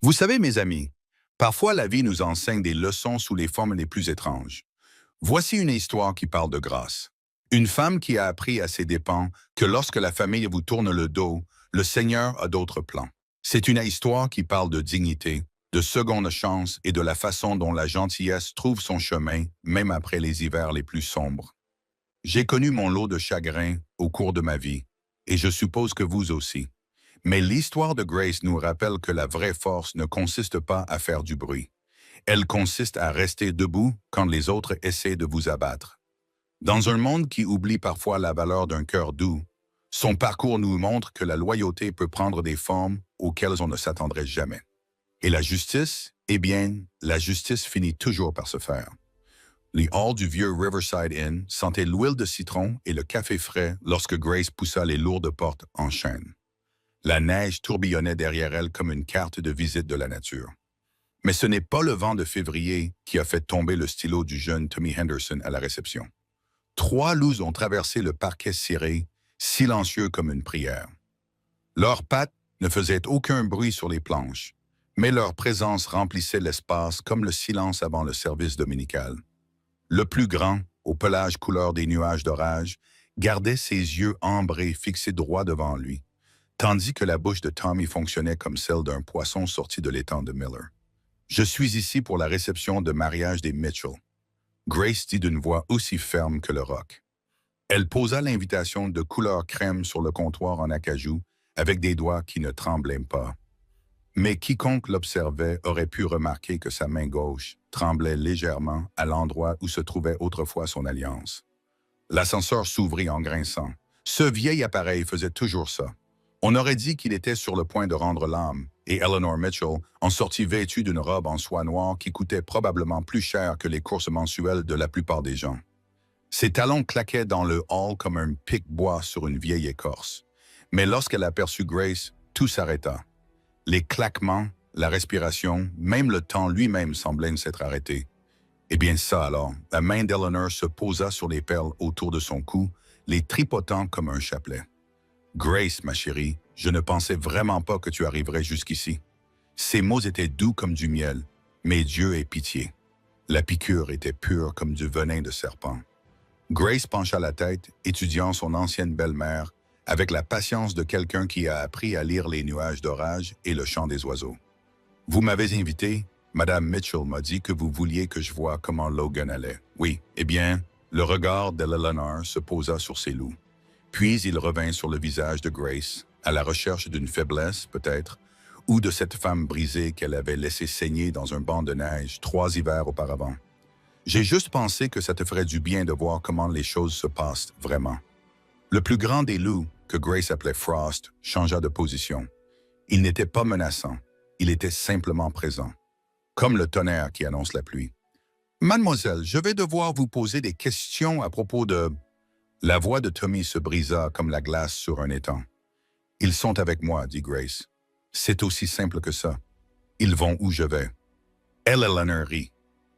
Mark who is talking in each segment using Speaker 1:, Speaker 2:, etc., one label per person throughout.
Speaker 1: Vous savez, mes amis, parfois la vie nous enseigne des leçons sous les formes les plus étranges. Voici une histoire qui parle de grâce. Une femme qui a appris à ses dépens que lorsque la famille vous tourne le dos, le Seigneur a d'autres plans. C'est une histoire qui parle de dignité, de seconde chance et de la façon dont la gentillesse trouve son chemin, même après les hivers les plus sombres. J'ai connu mon lot de chagrin au cours de ma vie, et je suppose que vous aussi. Mais l'histoire de Grace nous rappelle que la vraie force ne consiste pas à faire du bruit. Elle consiste à rester debout quand les autres essaient de vous abattre. Dans un monde qui oublie parfois la valeur d'un cœur doux, son parcours nous montre que la loyauté peut prendre des formes auxquelles on ne s'attendrait jamais. Et la justice, eh bien, la justice finit toujours par se faire. Les halls du vieux Riverside Inn sentaient l'huile de citron et le café frais lorsque Grace poussa les lourdes portes en chaîne. La neige tourbillonnait derrière elle comme une carte de visite de la nature. Mais ce n'est pas le vent de février qui a fait tomber le stylo du jeune Tommy Henderson à la réception. 3 loups ont traversé le parquet ciré, silencieux comme une prière. Leurs pattes ne faisaient aucun bruit sur les planches, mais leur présence remplissait l'espace comme le silence avant le service dominical. Le plus grand, au pelage couleur des nuages d'orage, gardait ses yeux ambrés fixés droit devant lui, tandis que la bouche de Tommy fonctionnait comme celle d'un poisson sorti de l'étang de Miller. « Je suis ici pour la réception de mariage des Mitchell. » Grace dit d'une voix aussi ferme que le roc. Elle posa l'invitation de couleur crème sur le comptoir en acajou avec des doigts qui ne tremblaient pas. Mais quiconque l'observait aurait pu remarquer que sa main gauche tremblait légèrement à l'endroit où se trouvait autrefois son alliance. L'ascenseur s'ouvrit en grinçant. Ce vieil appareil faisait toujours ça. On aurait dit qu'il était sur le point de rendre l'âme, et Eleanor Mitchell en sortit vêtue d'une robe en soie noire qui coûtait probablement plus cher que les courses mensuelles de la plupart des gens. Ses talons claquaient dans le hall comme un pic-bois sur une vieille écorce. Mais lorsqu'elle aperçut Grace, tout s'arrêta. Les claquements, la respiration, même le temps lui-même semblaient s'être arrêtés. Eh bien ça alors, la main d'Eleanor se posa sur les perles autour de son cou, les tripotant comme un chapelet. « Grace, ma chérie, je ne pensais vraiment pas que tu arriverais jusqu'ici. » Ces mots étaient doux comme du miel, mais Dieu ait pitié. La piqûre était pure comme du venin de serpent. Grace pencha la tête, étudiant son ancienne belle-mère, avec la patience de quelqu'un qui a appris à lire les nuages d'orage et le chant des oiseaux. « Vous m'avez invité, Madame Mitchell m'a dit que vous vouliez que je voie comment Logan allait. Oui, eh bien, le regard d'Eleanor se posa sur ses loups. Puis il revint sur le visage de Grace, à la recherche d'une faiblesse, peut-être, ou de cette femme brisée qu'elle avait laissée saigner dans un banc de neige 3 hivers auparavant. J'ai juste pensé que ça te ferait du bien de voir comment les choses se passent vraiment. Le plus grand des loups, que Grace appelait Frost, changea de position. Il n'était pas menaçant, il était simplement présent, comme le tonnerre qui annonce la pluie. « Mademoiselle, je vais devoir vous poser des questions à propos de... » La voix de Tommy se brisa comme la glace sur un étang. « Ils sont avec moi, dit Grace. C'est aussi simple que ça. Ils vont où je vais. » Eleanor rit.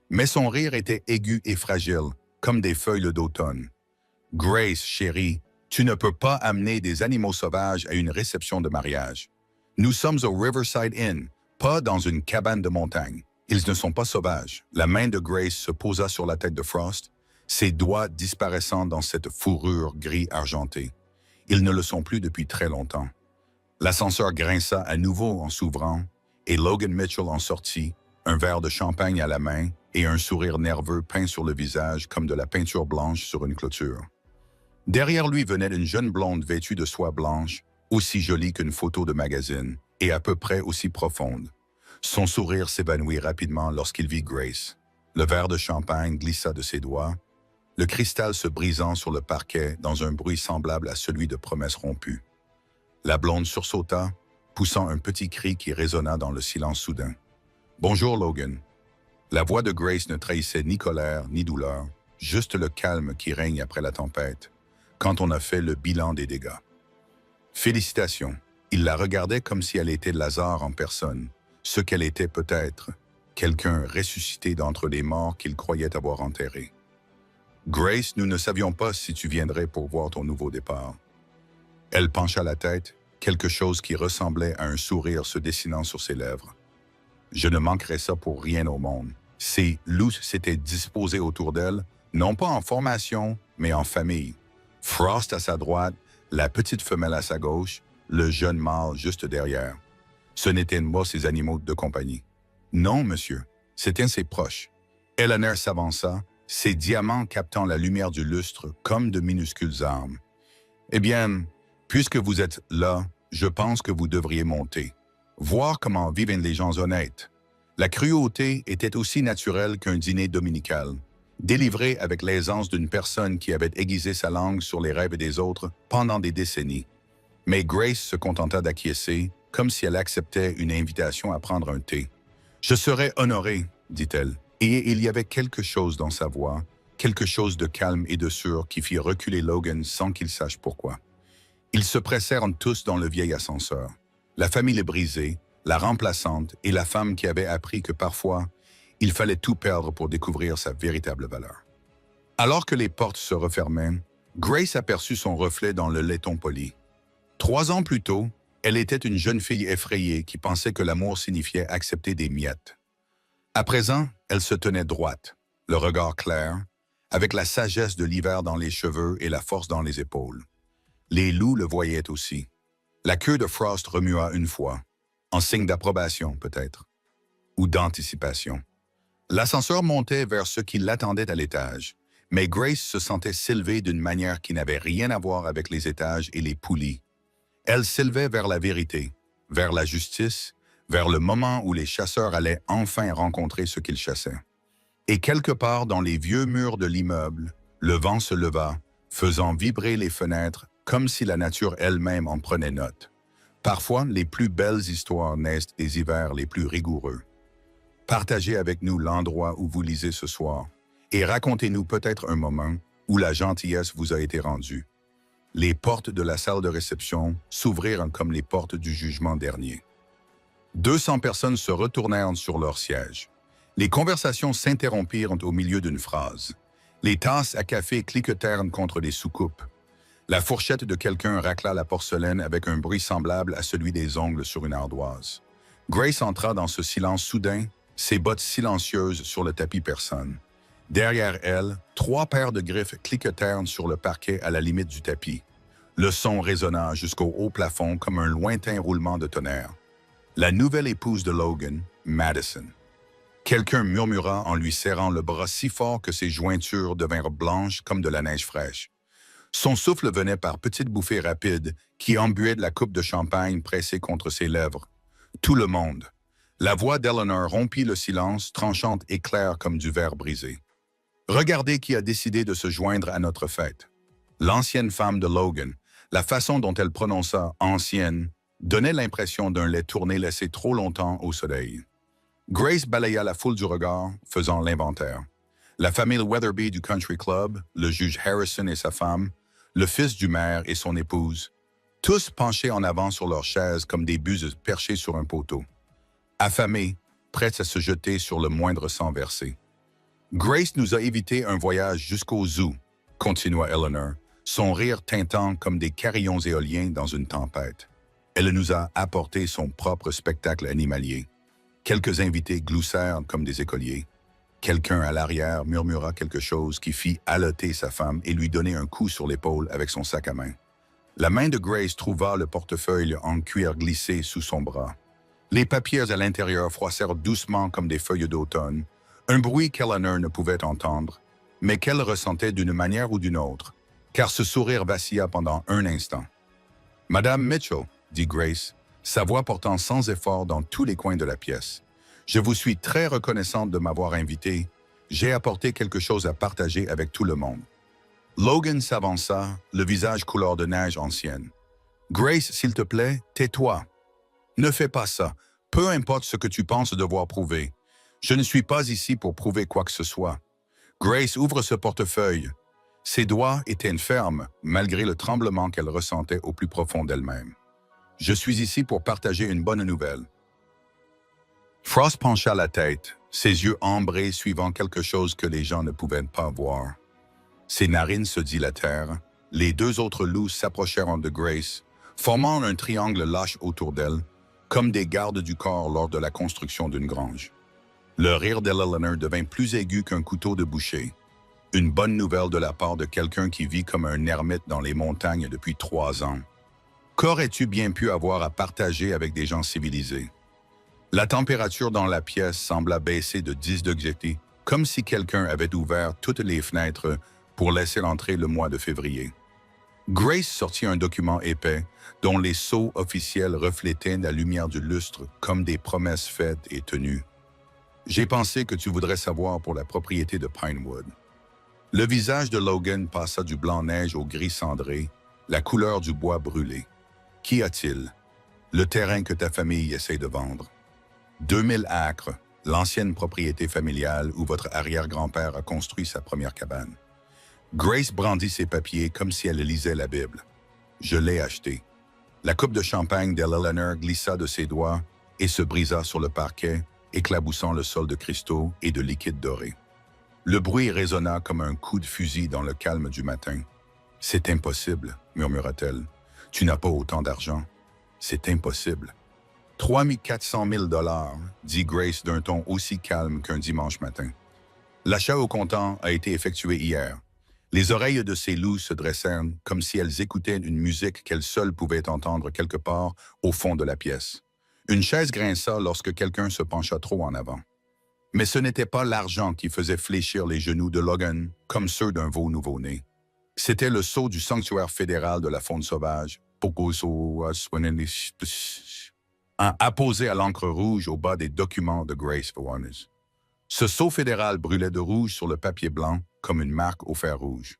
Speaker 1: Mais son rire était aigu et fragile, comme des feuilles d'automne. « Grace, chérie, tu ne peux pas amener des animaux sauvages à une réception de mariage. Nous sommes au Riverside Inn, pas dans une cabane de montagne. Ils ne sont pas sauvages. » La main de Grace se posa sur la tête de Frost, ses doigts disparaissant dans cette fourrure gris argentée. Ils ne le sont plus depuis très longtemps. L'ascenseur grinça à nouveau en s'ouvrant, et Logan Mitchell en sortit, un verre de champagne à la main et un sourire nerveux peint sur le visage comme de la peinture blanche sur une clôture. Derrière lui venait une jeune blonde vêtue de soie blanche, aussi jolie qu'une photo de magazine, et à peu près aussi profonde. Son sourire s'évanouit rapidement lorsqu'il vit Grace. Le verre de champagne glissa de ses doigts, le cristal se brisant sur le parquet dans un bruit semblable à celui de promesses rompues. La blonde sursauta, poussant un petit cri qui résonna dans le silence soudain. « Bonjour, Logan. » La voix de Grace ne trahissait ni colère ni douleur, juste le calme qui règne après la tempête, quand on a fait le bilan des dégâts. « Félicitations. » Il la regardait comme si elle était Lazare en personne, ce qu'elle était peut-être, quelqu'un ressuscité d'entre les morts qu'il croyait avoir enterré. « Grace, nous ne savions pas si tu viendrais pour voir ton nouveau départ. » Elle pencha la tête, quelque chose qui ressemblait à un sourire se dessinant sur ses lèvres. Je ne manquerais ça pour rien au monde. Ces loups s'étaient disposés autour d'elle, non pas en formation, mais en famille. Frost à sa droite, la petite femelle à sa gauche, le jeune mâle juste derrière. Ce n'étaient pas ses animaux de compagnie. Non, monsieur, c'étaient ses proches. Eleanor s'avança, ses diamants captant la lumière du lustre comme de minuscules armes. Eh bien, puisque vous êtes là, je pense que vous devriez monter. Voir comment vivent les gens honnêtes. La cruauté était aussi naturelle qu'un dîner dominical, délivré avec l'aisance d'une personne qui avait aiguisé sa langue sur les rêves des autres pendant des décennies. Mais Grace se contenta d'acquiescer, comme si elle acceptait une invitation à prendre un thé. « Je serais honorée, dit-elle, et il y avait quelque chose dans sa voix, quelque chose de calme et de sûr qui fit reculer Logan sans qu'il sache pourquoi. Ils se pressèrent tous dans le vieil ascenseur. La famille brisée, la remplaçante et la femme qui avait appris que parfois, il fallait tout perdre pour découvrir sa véritable valeur. Alors que les portes se refermaient, Grace aperçut son reflet dans le laiton poli. 3 ans plus tôt, elle était une jeune fille effrayée qui pensait que l'amour signifiait accepter des miettes. À présent, elle se tenait droite, le regard clair, avec la sagesse de l'hiver dans les cheveux et la force dans les épaules. Les loups le voyaient aussi. La queue de Frost remua une fois, en signe d'approbation peut-être, ou d'anticipation. L'ascenseur montait vers ceux qui l'attendaient à l'étage, mais Grace se sentait s'élever d'une manière qui n'avait rien à voir avec les étages et les poulies. Elle s'élevait vers la vérité, vers la justice, vers le moment où les chasseurs allaient enfin rencontrer ce qu'ils chassaient. Et quelque part dans les vieux murs de l'immeuble, le vent se leva, faisant vibrer les fenêtres comme si la nature elle-même en prenait note. Parfois, les plus belles histoires naissent des hivers les plus rigoureux. Partagez avec nous l'endroit où vous lisez ce soir et racontez-nous peut-être un moment où la gentillesse vous a été rendue. Les portes de la salle de réception s'ouvrirent comme les portes du jugement dernier. 200 personnes se retournèrent sur leur siège. Les conversations s'interrompirent au milieu d'une phrase. Les tasses à café cliquetèrent contre les soucoupes. La fourchette de quelqu'un racla la porcelaine avec un bruit semblable à celui des ongles sur une ardoise. Grace entra dans ce silence soudain, ses bottes silencieuses sur le tapis persane. Derrière elle, 3 paires de griffes cliquetèrent sur le parquet à la limite du tapis. Le son résonna jusqu'au haut plafond comme un lointain roulement de tonnerre. La nouvelle épouse de Logan, Madison. Quelqu'un murmura en lui serrant le bras si fort que ses jointures devinrent blanches comme de la neige fraîche. Son souffle venait par petites bouffées rapides qui embuaient de la coupe de champagne pressée contre ses lèvres. Tout le monde. La voix d'Eleanor rompit le silence, tranchante et claire comme du verre brisé. « Regardez qui a décidé de se joindre à notre fête. » L'ancienne femme de Logan, la façon dont elle prononça « ancienne » donnait l'impression d'un lait tourné laissé trop longtemps au soleil. Grace balaya la foule du regard, faisant l'inventaire. La famille Weatherby du Country Club, le juge Harrison et sa femme, le fils du maire et son épouse, tous penchés en avant sur leurs chaises comme des buses perchées sur un poteau. Affamés, prêts à se jeter sur le moindre sang versé. Grace nous a évité un voyage jusqu'au zoo, continua Eleanor, son rire tintant comme des carillons éoliens dans une tempête. Elle nous a apporté son propre spectacle animalier. Quelques invités gloussèrent comme des écoliers. Quelqu'un à l'arrière murmura quelque chose qui fit haleter sa femme et lui donner un coup sur l'épaule avec son sac à main. La main de Grace trouva le portefeuille en cuir glissé sous son bras. Les papiers à l'intérieur froissèrent doucement comme des feuilles d'automne, un bruit qu'Eleanor ne pouvait entendre, mais qu'elle ressentait d'une manière ou d'une autre, car ce sourire vacilla pendant un instant. « Madame Mitchell, » dit Grace, sa voix portant sans effort dans tous les coins de la pièce. « Je vous suis très reconnaissante de m'avoir invité. J'ai apporté quelque chose à partager avec tout le monde. » Logan s'avança, le visage couleur de neige ancienne. « Grace, s'il te plaît, tais-toi. Ne fais pas ça, peu importe ce que tu penses devoir prouver. Je ne suis pas ici pour prouver quoi que ce soit. » Grace ouvre ce portefeuille. Ses doigts étaient fermes, malgré le tremblement qu'elle ressentait au plus profond d'elle-même. « Je suis ici pour partager une bonne nouvelle. » Frost pencha la tête, ses yeux ambrés suivant quelque chose que les gens ne pouvaient pas voir. Ses narines se dilatèrent, les 2 autres loups s'approchèrent de Grace, formant un triangle lâche autour d'elle, comme des gardes du corps lors de la construction d'une grange. Le rire d'Eleanor devint plus aigu qu'un couteau de boucher. Une bonne nouvelle de la part de quelqu'un qui vit comme un ermite dans les montagnes depuis 3 ans. Qu'aurais-tu bien pu avoir à partager avec des gens civilisés? La température dans la pièce sembla baisser de 10 degrés, comme si quelqu'un avait ouvert toutes les fenêtres pour laisser entrer le mois de février. Grace sortit un document épais dont les sceaux officiels reflétaient la lumière du lustre comme des promesses faites et tenues. J'ai pensé que tu voudrais savoir pour la propriété de Pinewood. Le visage de Logan passa du blanc-neige au gris cendré, la couleur du bois brûlé. Qu'y a-t-il? Le terrain que ta famille essaie de vendre. 2000 acres, l'ancienne propriété familiale où votre arrière-grand-père a construit sa première cabane. Grace brandit ses papiers comme si elle lisait la Bible. Je l'ai acheté. La coupe de champagne d'Eleanor glissa de ses doigts et se brisa sur le parquet, éclaboussant le sol de cristaux et de liquide doré. Le bruit résonna comme un coup de fusil dans le calme du matin. « C'est impossible, » murmura-t-elle. « Tu n'as pas autant d'argent. C'est impossible. » 3 400 000 $, dit Grace d'un ton aussi calme qu'un dimanche matin. L'achat au comptant a été effectué hier. Les oreilles de ces loups se dressèrent comme si elles écoutaient une musique qu'elles seules pouvaient entendre quelque part au fond de la pièce. Une chaise grinça lorsque quelqu'un se pencha trop en avant. Mais ce n'était pas l'argent qui faisait fléchir les genoux de Logan comme ceux d'un veau nouveau-né. C'était le sceau du sanctuaire fédéral de la faune sauvage, apposé à l'encre rouge au bas des documents de Grace Warnes. Ce sceau fédéral brûlait de rouge sur le papier blanc comme une marque au fer rouge.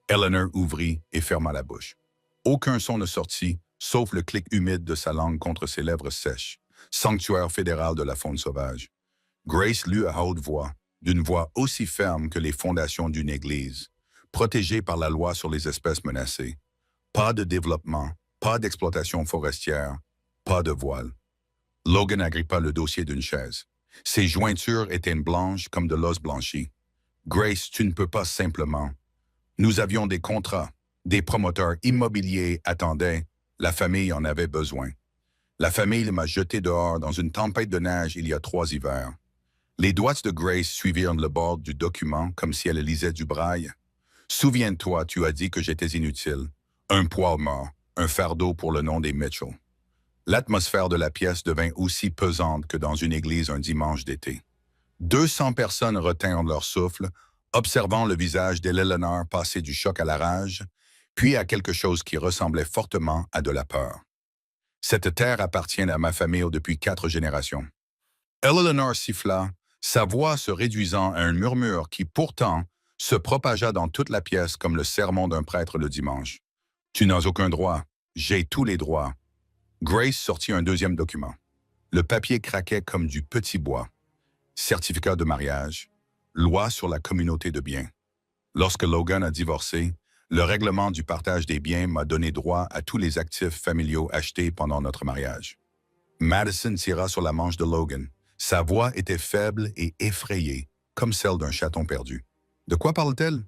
Speaker 1: Eleanor ouvrit et ferma la bouche. Aucun son ne sortit, sauf le clic humide de sa langue contre ses lèvres sèches. Sanctuaire fédéral de la faune sauvage. Grace lut à haute voix, d'une voix aussi ferme que les fondations d'une église, protégée par la loi sur les espèces menacées. Pas de développement, pas d'exploitation forestière, pas de voile. Logan agrippa le dossier d'une chaise. Ses jointures étaient blanches comme de l'os blanchi. Grace, tu ne peux pas simplement. Nous avions des contrats. Des promoteurs immobiliers attendaient. La famille en avait besoin. La famille m'a jeté dehors dans une tempête de neige il y a 3 hivers. Les doigts de Grace suivirent le bord du document comme si elle lisait du braille. Souviens-toi, tu as dit que j'étais inutile. Un poids mort, un fardeau pour le nom des Mitchell. L'atmosphère de la pièce devint aussi pesante que dans une église un dimanche d'été. 200 personnes retinrent leur souffle, observant le visage d'Eleanor passer du choc à la rage, puis à quelque chose qui ressemblait fortement à de la peur. Cette terre appartient à ma famille depuis 4 générations. Eleanor siffla, sa voix se réduisant à un murmure qui, pourtant, se propagea dans toute la pièce comme le sermon d'un prêtre le dimanche. « Tu n'as aucun droit. J'ai tous les droits. » Grace sortit un deuxième document. Le papier craquait comme du petit bois. Certificat de mariage, loi sur la communauté de biens. Lorsque Logan a divorcé, le règlement du partage des biens m'a donné droit à tous les actifs familiaux achetés pendant notre mariage. Madison tira sur la manche de Logan. Sa voix était faible et effrayée, comme celle d'un chaton perdu. De quoi parle-t-elle?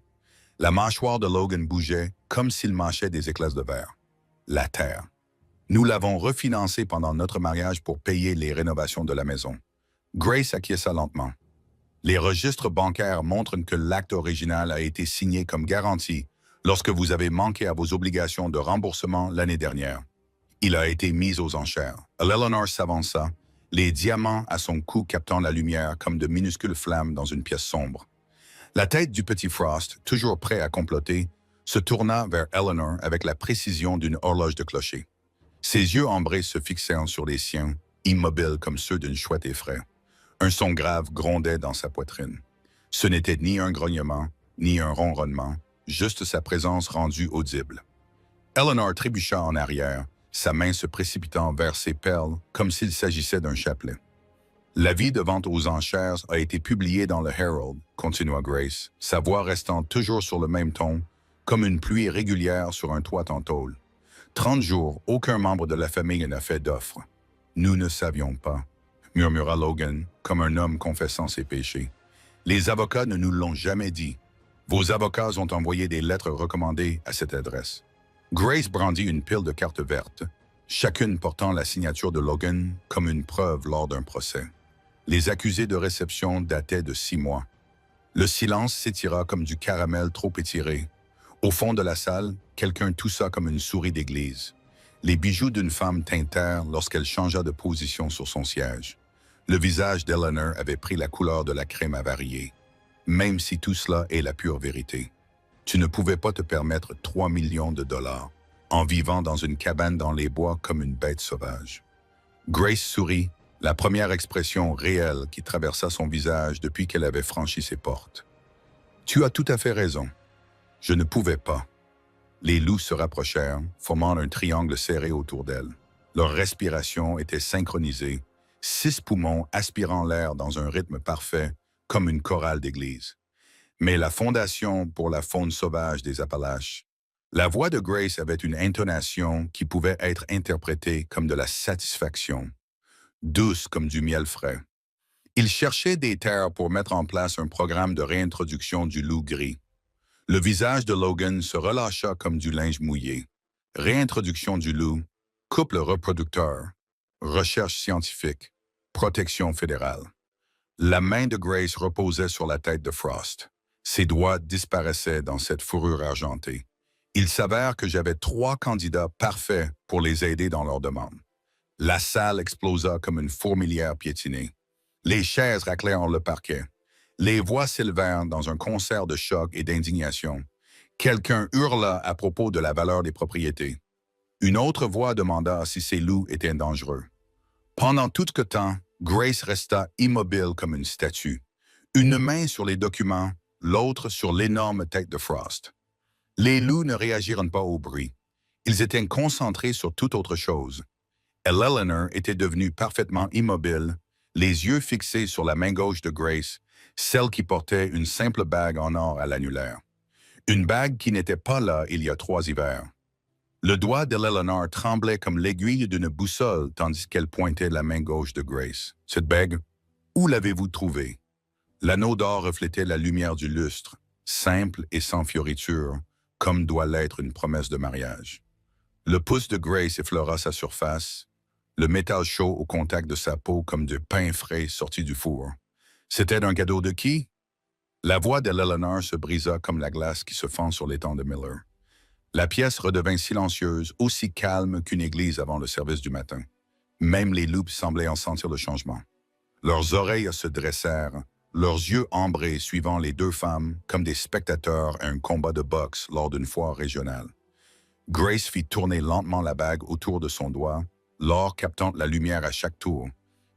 Speaker 1: La mâchoire de Logan bougeait comme s'il mâchait des éclats de verre. La terre. Nous l'avons refinancée pendant notre mariage pour payer les rénovations de la maison. Grace acquiesça lentement. Les registres bancaires montrent que l'acte original a été signé comme garantie lorsque vous avez manqué à vos obligations de remboursement l'année dernière. Il a été mis aux enchères. Eleanor s'avança, les diamants à son cou captant la lumière comme de minuscules flammes dans une pièce sombre. La tête du petit Frost, toujours prêt à comploter, se tourna vers Eleanor avec la précision d'une horloge de clocher. Ses yeux ambrés se fixèrent sur les siens, immobiles comme ceux d'une chouette effraie. Un son grave grondait dans sa poitrine. Ce n'était ni un grognement, ni un ronronnement, juste sa présence rendue audible. Eleanor trébucha en arrière, sa main se précipitant vers ses perles comme s'il s'agissait d'un chapelet. L'avis de vente aux enchères a été publié dans le Herald, continua Grace, sa voix restant toujours sur le même ton, comme une pluie régulière sur un toit en tôle. 30 jours, aucun membre de la famille n'a fait d'offre. Nous ne savions pas, murmura Logan, comme un homme confessant ses péchés. Les avocats ne nous l'ont jamais dit. Vos avocats ont envoyé des lettres recommandées à cette adresse. Grace brandit une pile de cartes vertes. chacune portant la signature de Logan comme une preuve lors d'un procès. Les accusés de réception dataient de 6 mois. Le silence s'étira comme du caramel trop étiré. Au fond de la salle, quelqu'un toussa comme une souris d'église. Les bijoux d'une femme tintèrent lorsqu'elle changea de position sur son siège. Le visage d'Eleanor avait pris la couleur de la crème avariée. Même si tout cela est la pure vérité. Tu ne pouvais pas te permettre 3 millions de dollars en vivant dans une cabane dans les bois comme une bête sauvage. Grace sourit, la première expression réelle qui traversa son visage depuis qu'elle avait franchi ses portes. Tu as tout à fait raison. Je ne pouvais pas. Les loups se rapprochèrent, formant un triangle serré autour d'elle. Leur respiration était synchronisée, 6 poumons aspirant l'air dans un rythme parfait, comme une chorale d'église. Mais la fondation pour la faune sauvage des Appalaches. La voix de Grace avait une intonation qui pouvait être interprétée comme de la satisfaction, douce comme du miel frais. Il cherchait des terres pour mettre en place un programme de réintroduction du loup gris. Le visage de Logan se relâcha comme du linge mouillé. Réintroduction du loup, couple reproducteur, recherche scientifique, protection fédérale. La main de Grace reposait sur la tête de Frost. Ses doigts disparaissaient dans cette fourrure argentée. Il s'avère que j'avais 3 candidats parfaits pour les aider dans leur demande. La salle explosa comme une fourmilière piétinée. Les chaises raclèrent le parquet. Les voix s'élevèrent dans un concert de choc et d'indignation. Quelqu'un hurla à propos de la valeur des propriétés. Une autre voix demanda si ces loups étaient dangereux. Pendant tout ce temps, Grace resta immobile comme une statue. Une main sur les documents, l'autre sur l'énorme tête de Frost. Les loups ne réagirent pas au bruit. Ils étaient concentrés sur toute autre chose. Eleanor était devenue parfaitement immobile, les yeux fixés sur la main gauche de Grace, celle qui portait une simple bague en or à l'annulaire. Une bague qui n'était pas là il y a 3 hivers. Le doigt d'Eleanor tremblait comme l'aiguille d'une boussole tandis qu'elle pointait la main gauche de Grace. Cette bague, où l'avez-vous trouvée? L'anneau d'or reflétait la lumière du lustre, simple et sans fioriture, comme doit l'être une promesse de mariage. Le pouce de Grace effleura sa surface, le métal chaud au contact de sa peau comme du pain frais sorti du four. C'était un cadeau de qui? La voix d'Eleanor se brisa comme la glace qui se fend sur l'étang de Miller. La pièce redevint silencieuse, aussi calme qu'une église avant le service du matin. Même les loups semblaient en sentir le changement. Leurs oreilles se dressèrent, leurs yeux ambrés suivant les 2 femmes comme des spectateurs à un combat de boxe lors d'une foire régionale. Grace fit tourner lentement la bague autour de son doigt, l'or captant la lumière à chaque tour.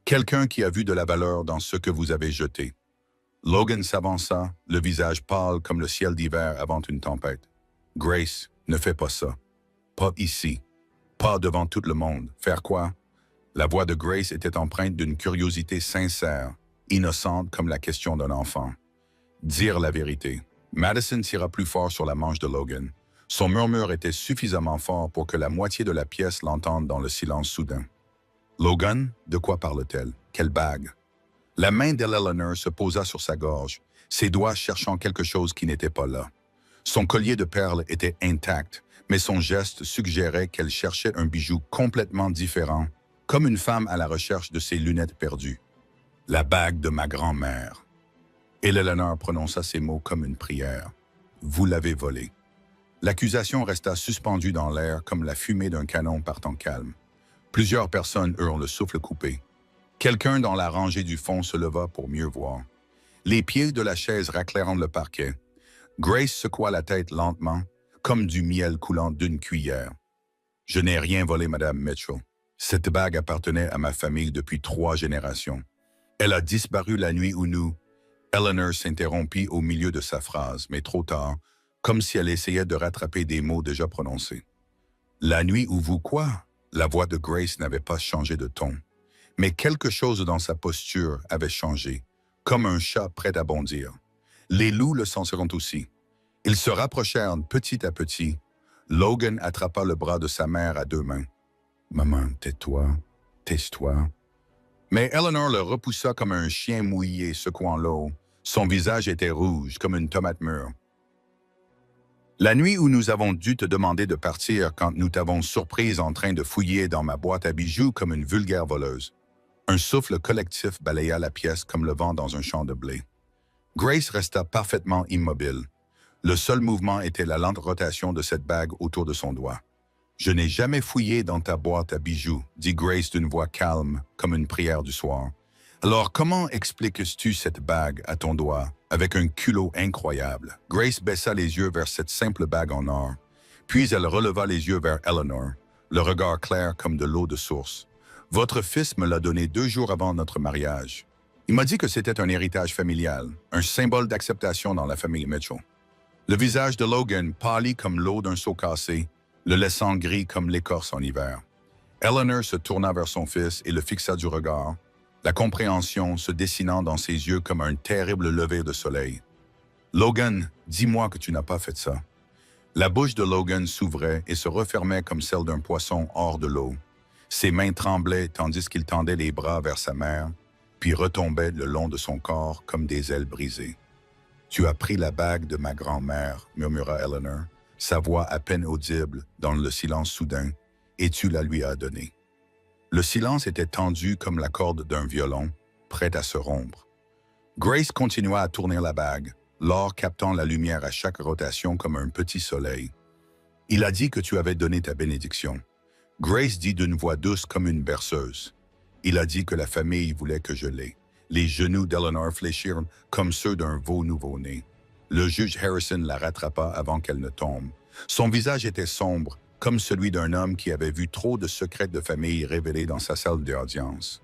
Speaker 1: Quelqu'un qui a vu de la valeur dans ce que vous avez jeté. Logan s'avança, le visage pâle comme le ciel d'hiver avant une tempête. Grace, ne fais pas ça. Pas ici. Pas devant tout le monde. Faire quoi? La voix de Grace était empreinte d'une curiosité sincère, innocente comme la question d'un enfant. Dire la vérité. Madison tira plus fort sur la manche de Logan. Son murmure était suffisamment fort pour que la moitié de la pièce l'entende dans le silence soudain. Logan, de quoi parle-t-elle? Quelle bague? La main d'Eleanor se posa sur sa gorge, ses doigts cherchant quelque chose qui n'était pas là. Son collier de perles était intact, mais son geste suggérait qu'elle cherchait un bijou complètement différent, comme une femme à la recherche de ses lunettes perdues. La bague de ma grand-mère. Eleanor prononça ces mots comme une prière. Vous l'avez volée. L'accusation resta suspendue dans l'air comme la fumée d'un canon partant calme. Plusieurs personnes eurent le souffle coupé. Quelqu'un dans la rangée du fond se leva pour mieux voir. Les pieds de la chaise raclèrent le parquet. Grace secoua la tête lentement, comme du miel coulant d'une cuillère. « Je n'ai rien volé, Madame Mitchell. Cette bague appartenait à ma famille depuis 3 générations. Elle a disparu la nuit où nous... » Eleanor s'interrompit au milieu de sa phrase, mais trop tard, comme si elle essayait de rattraper des mots déjà prononcés. « La nuit où vous quoi? » La voix de Grace n'avait pas changé de ton. Mais quelque chose dans sa posture avait changé, comme un chat prêt à bondir. Les loups le sentiront aussi. Ils se rapprochèrent petit à petit. Logan attrapa le bras de sa mère à 2 mains. « Maman, tais-toi, tais-toi. » Mais Eleanor le repoussa comme un chien mouillé secouant l'eau. Son visage était rouge comme une tomate mûre. La nuit où nous avons dû te demander de partir quand nous t'avons surprise en train de fouiller dans ma boîte à bijoux comme une vulgaire voleuse. Un souffle collectif balaya la pièce comme le vent dans un champ de blé. Grace resta parfaitement immobile. Le seul mouvement était la lente rotation de cette bague autour de son doigt. « Je n'ai jamais fouillé dans ta boîte à bijoux, » dit Grace d'une voix calme, comme une prière du soir. « Alors comment expliques-tu cette bague à ton doigt, avec un culot incroyable? » Grace baissa les yeux vers cette simple bague en or, puis elle releva les yeux vers Eleanor, le regard clair comme de l'eau de source. « Votre fils me l'a donné 2 jours avant notre mariage. Il m'a dit que c'était un héritage familial, un symbole d'acceptation dans la famille Mitchell. » Le visage de Logan pâlit comme l'eau d'un seau cassé, le laissant gris comme l'écorce en hiver. Eleanor se tourna vers son fils et le fixa du regard, la compréhension se dessinant dans ses yeux comme un terrible lever de soleil. « Logan, dis-moi que tu n'as pas fait ça. » La bouche de Logan s'ouvrait et se refermait comme celle d'un poisson hors de l'eau. Ses mains tremblaient tandis qu'il tendait les bras vers sa mère, puis retombaient le long de son corps comme des ailes brisées. « Tu as pris la bague de ma grand-mère, » murmura Eleanor, sa voix à peine audible dans le silence soudain, et tu la lui as donnée. Le silence était tendu comme la corde d'un violon, prêt à se rompre. Grace continua à tourner la bague, l'or captant la lumière à chaque rotation comme un petit soleil. « Il a dit que tu avais donné ta bénédiction. » Grace dit d'une voix douce comme une berceuse. « Il a dit que la famille voulait que je l'aie. » Les genoux d'Eleanor fléchirent comme ceux d'un veau nouveau-né. Le juge Harrison la rattrapa avant qu'elle ne tombe. Son visage était sombre, comme celui d'un homme qui avait vu trop de secrets de famille révélés dans sa salle d'audience.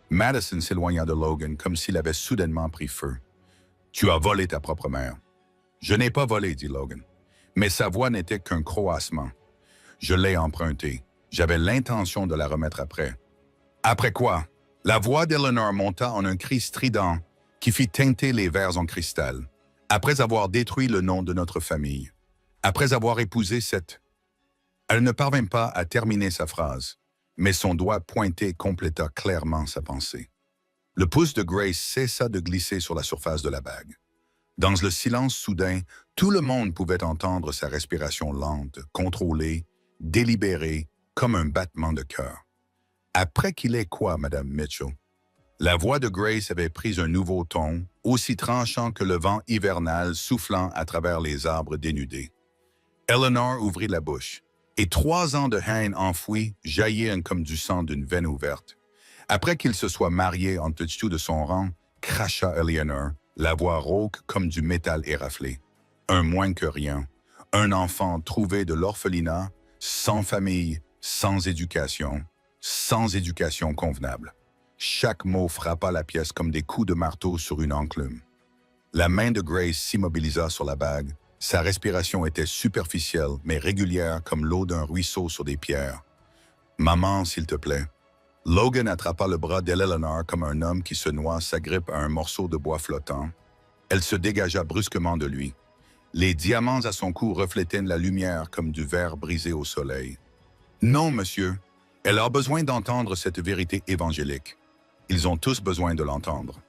Speaker 1: Madison s'éloigna de Logan comme s'il avait soudainement pris feu. « Tu as volé ta propre mère. »« Je n'ai pas volé, » dit Logan. Mais sa voix n'était qu'un croassement. « Je l'ai empruntée. J'avais l'intention de la remettre après. »« Après quoi? » La voix d'Eleanor monta en un cri strident qui fit teinter les verres en cristal. « Après avoir détruit le nom de notre famille. Après avoir épousé cette... » Elle ne parvint pas à terminer sa phrase, mais son doigt pointé compléta clairement sa pensée. Le pouce de Grace cessa de glisser sur la surface de la bague. Dans le silence soudain, tout le monde pouvait entendre sa respiration lente, contrôlée, délibérée, comme un battement de cœur. « Après qu'il ait quoi, Madame Mitchell? » La voix de Grace avait pris un nouveau ton, aussi tranchant que le vent hivernal soufflant à travers les arbres dénudés. Eleanor ouvrit la bouche, et 3 ans de haine enfouie jaillirent comme du sang d'une veine ouverte. Après qu'il se soit marié en dessous de son rang, cracha Eleanor, la voix rauque comme du métal éraflé. Un moins que rien, un enfant trouvé de l'orphelinat, sans famille, sans éducation convenable. Chaque mot frappa la pièce comme des coups de marteau sur une enclume. La main de Grace s'immobilisa sur la bague. Sa respiration était superficielle, mais régulière comme l'eau d'un ruisseau sur des pierres. « Maman, s'il te plaît. » Logan attrapa le bras d'Eleanor comme un homme qui se noie s'agrippe à un morceau de bois flottant. Elle se dégagea brusquement de lui. Les diamants à son cou reflétaient la lumière comme du verre brisé au soleil. « Non, monsieur. Elle a besoin d'entendre cette vérité évangélique. Ils ont tous besoin de l'entendre. »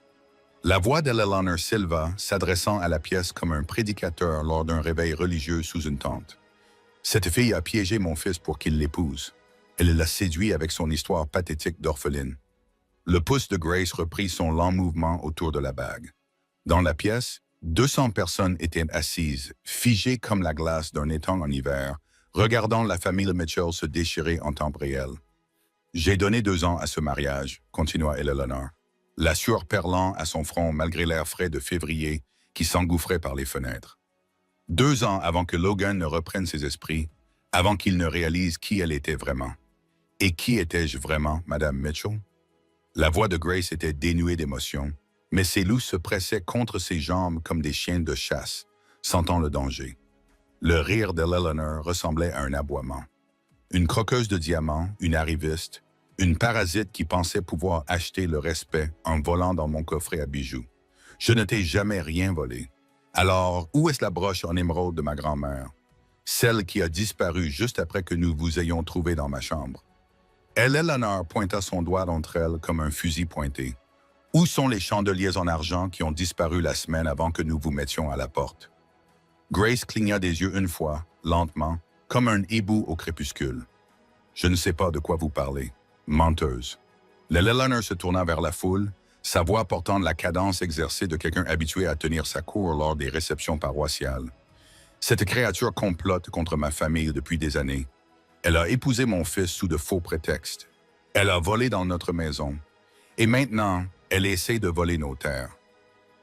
Speaker 1: La voix d'Eleanor Silva s'adressant à la pièce comme un prédicateur lors d'un réveil religieux sous une tente. « Cette fille a piégé mon fils pour qu'il l'épouse. Elle l'a séduit avec son histoire pathétique d'orpheline. » Le pouce de Grace reprit son lent mouvement autour de la bague. Dans la pièce, 200 personnes étaient assises, figées comme la glace d'un étang en hiver, regardant la famille Mitchell se déchirer en temps réel. « J'ai donné 2 ans à ce mariage, » continua Eleanor, la sueur perlant à son front malgré l'air frais de février qui s'engouffrait par les fenêtres. 2 ans avant que Logan ne reprenne ses esprits, avant qu'il ne réalise qui elle était vraiment. Et qui étais-je vraiment, Madame Mitchell? La voix de Grace était dénuée d'émotion, mais ses loups se pressaient contre ses jambes comme des chiens de chasse, sentant le danger. Le rire d'Eleanor ressemblait à un aboiement. Une croqueuse de diamants, une arriviste, une parasite qui pensait pouvoir acheter le respect en volant dans mon coffret à bijoux. Je ne t'ai jamais rien volé. Alors, où est la broche en émeraude de ma grand-mère? Celle qui a disparu juste après que nous vous ayons trouvé dans ma chambre. Eleanor pointa son doigt d'entre elles comme un fusil pointé. Où sont les chandeliers en argent qui ont disparu la semaine avant que nous vous mettions à la porte? Grace cligna des yeux une fois, lentement, comme un hibou au crépuscule. Je ne sais pas de quoi vous parlez. Menteuse. Le Eleanor se tourna vers la foule, sa voix portant la cadence exercée de quelqu'un habitué à tenir sa cour lors des réceptions paroissiales. Cette créature complote contre ma famille depuis des années. Elle a épousé mon fils sous de faux prétextes. Elle a volé dans notre maison. Et maintenant, elle essaie de voler nos terres.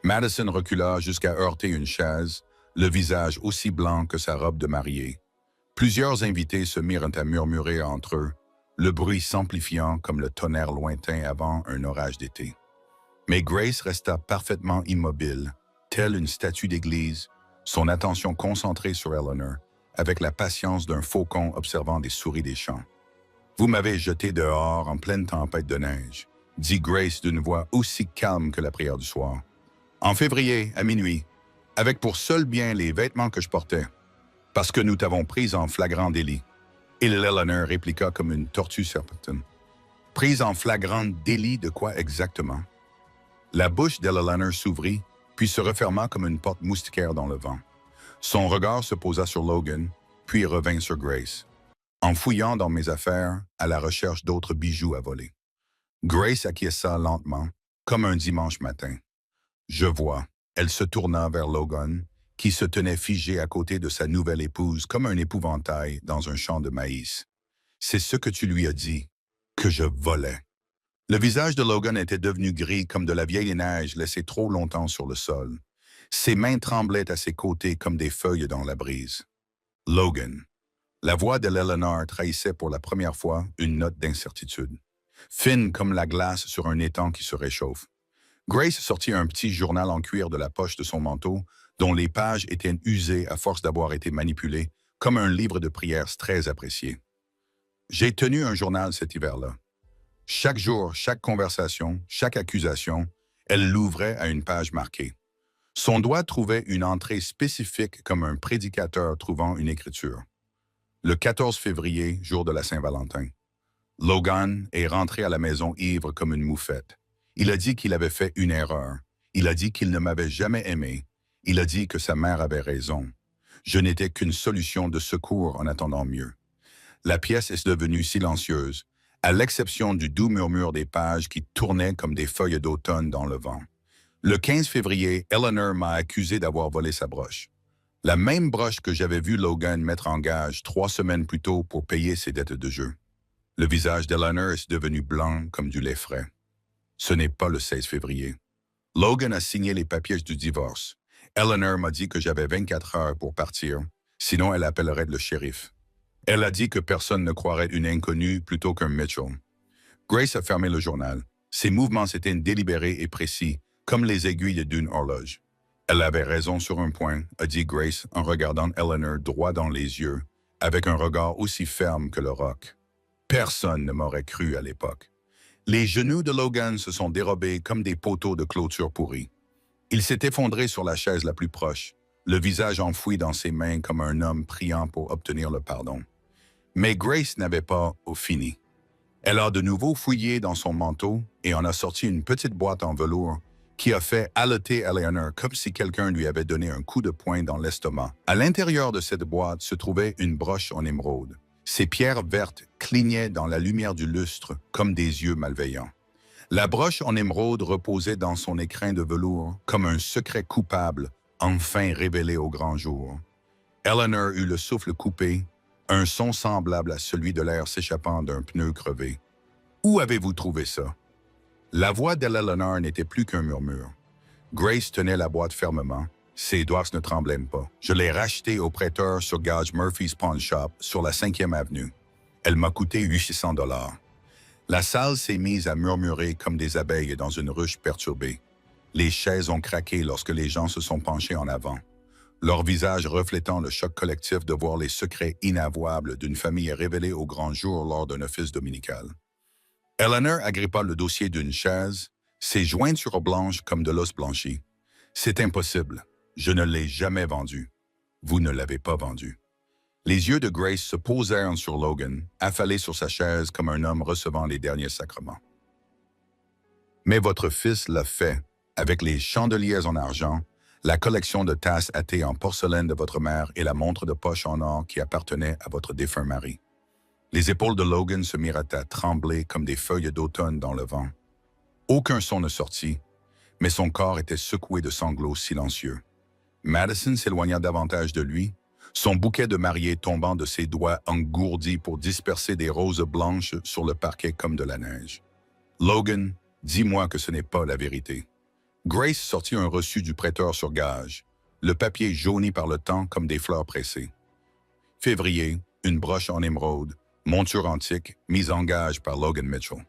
Speaker 1: Madison recula jusqu'à heurter une chaise, le visage aussi blanc que sa robe de mariée. Plusieurs invités se mirent à murmurer entre eux, le bruit s'amplifiant comme le tonnerre lointain avant un orage d'été. Mais Grace resta parfaitement immobile, telle une statue d'église, son attention concentrée sur Eleanor, avec la patience d'un faucon observant des souris des champs. « Vous m'avez jeté dehors en pleine tempête de neige », dit Grace d'une voix aussi calme que la prière du soir. « En février, à minuit, avec pour seul bien les vêtements que je portais, parce que nous t'avons prise en flagrant délit. » Et Eleanor répliqua comme une tortue serpentine. « Prise en flagrant délit de quoi exactement? » La bouche d'Eleanor s'ouvrit, puis se referma comme une porte moustiquaire dans le vent. Son regard se posa sur Logan, puis revint sur Grace, en fouillant dans mes affaires à la recherche d'autres bijoux à voler. Grace acquiesça lentement, comme un dimanche matin. Je vois, elle se tourna vers Logan, qui se tenait figé à côté de sa nouvelle épouse comme un épouvantail dans un champ de maïs. « C'est ce que tu lui as dit, que je volais. » Le visage de Logan était devenu gris comme de la vieille neige laissée trop longtemps sur le sol. Ses mains tremblaient à ses côtés comme des feuilles dans la brise. « Logan. » La voix de l'Eleanor trahissait pour la première fois une note d'incertitude, fine comme la glace sur un étang qui se réchauffe. Grace sortit un petit journal en cuir de la poche de son manteau, dont les pages étaient usées à force d'avoir été manipulées, comme un livre de prières très apprécié. J'ai tenu un journal cet hiver-là. Chaque jour, chaque conversation, chaque accusation, elle l'ouvrait à une page marquée. Son doigt trouvait une entrée spécifique comme un prédicateur trouvant une écriture. Le 14 février, jour de la Saint-Valentin. Logan est rentré à la maison ivre comme une moufette. Il a dit qu'il avait fait une erreur. Il a dit qu'il ne m'avait jamais aimé. Il a dit que sa mère avait raison. Je n'étais qu'une solution de secours en attendant mieux. La pièce est devenue silencieuse, à l'exception du doux murmure des pages qui tournaient comme des feuilles d'automne dans le vent. Le 15 février, Eleanor m'a accusé d'avoir volé sa broche. La même broche que j'avais vu Logan mettre en gage 3 semaines plus tôt pour payer ses dettes de jeu. Le visage d'Eleanor est devenu blanc comme du lait frais. Ce n'est pas le 16 février. Logan a signé les papiers du divorce. Eleanor m'a dit que j'avais 24 heures pour partir, sinon elle appellerait le shérif. Elle a dit que personne ne croirait une inconnue plutôt qu'un Mitchell. Grace a fermé le journal. Ses mouvements étaient délibérés et précis, comme les aiguilles d'une horloge. Elle avait raison sur un point, a dit Grace en regardant Eleanor droit dans les yeux, avec un regard aussi ferme que le roc. Personne ne m'aurait cru à l'époque. Les genoux de Logan se sont dérobés comme des poteaux de clôture pourris. Il s'est effondré sur la chaise la plus proche, le visage enfoui dans ses mains comme un homme priant pour obtenir le pardon. Mais Grace n'avait pas fini. Elle a de nouveau fouillé dans son manteau et en a sorti une petite boîte en velours qui a fait haleter Eleanor comme si quelqu'un lui avait donné un coup de poing dans l'estomac. À l'intérieur de cette boîte se trouvait une broche en émeraude. Ses pierres vertes clignaient dans la lumière du lustre comme des yeux malveillants. La broche en émeraude reposait dans son écrin de velours comme un secret coupable enfin révélé au grand jour. Eleanor eut le souffle coupé, un son semblable à celui de l'air s'échappant d'un pneu crevé. « Où avez-vous trouvé ça? » La voix d'Eleanor n'était plus qu'un murmure. Grace tenait la boîte fermement. Ses doigts ne tremblaient pas. Je l'ai rachetée au prêteur sur gage Murphy's Pawn Shop sur la 5e avenue. Elle m'a coûté 800 $. La salle s'est mise à murmurer comme des abeilles dans une ruche perturbée. Les chaises ont craqué lorsque les gens se sont penchés en avant, leur visage reflétant le choc collectif de voir les secrets inavouables d'une famille révélés au grand jour lors d'un office dominical. Eleanor agrippa le dossier d'une chaise, ses jointures blanches comme de l'os blanchi. « C'est impossible. Je ne l'ai jamais vendu. Vous ne l'avez pas vendu. » Les yeux de Grace se posèrent sur Logan, affalé sur sa chaise comme un homme recevant les derniers sacrements. « Mais votre fils l'a fait, avec les chandeliers en argent, la collection de tasses à thé en porcelaine de votre mère et la montre de poche en or qui appartenait à votre défunt mari. Les épaules de Logan se mirent à trembler comme des feuilles d'automne dans le vent. Aucun son ne sortit, mais son corps était secoué de sanglots silencieux. Madison s'éloigna davantage de lui, son bouquet de mariée tombant de ses doigts engourdis pour disperser des roses blanches sur le parquet comme de la neige. « Logan, dis-moi que ce n'est pas la vérité. » Grace sortit un reçu du prêteur sur gage, le papier jauni par le temps comme des fleurs pressées. Février, une broche en émeraude, monture antique, mise en gage par Logan Mitchell.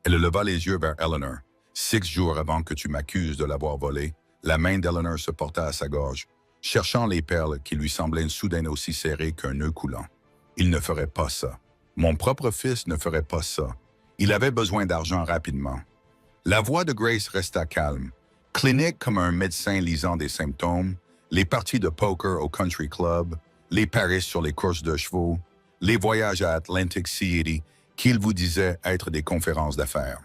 Speaker 1: Elle leva les yeux vers Eleanor. 6 jours avant que tu m'accuses de l'avoir volé, la main d'Eleanor se porta à sa gorge, cherchant les perles qui lui semblaient soudain aussi serrées qu'un nœud coulant. Il ne ferait pas ça. Mon propre fils ne ferait pas ça. Il avait besoin d'argent rapidement. La voix de Grace resta calme. Clinique comme un médecin lisant des symptômes, les parties de poker au country club, les paris sur les courses de chevaux, les voyages à Atlantic City qu'il vous disait être des conférences d'affaires.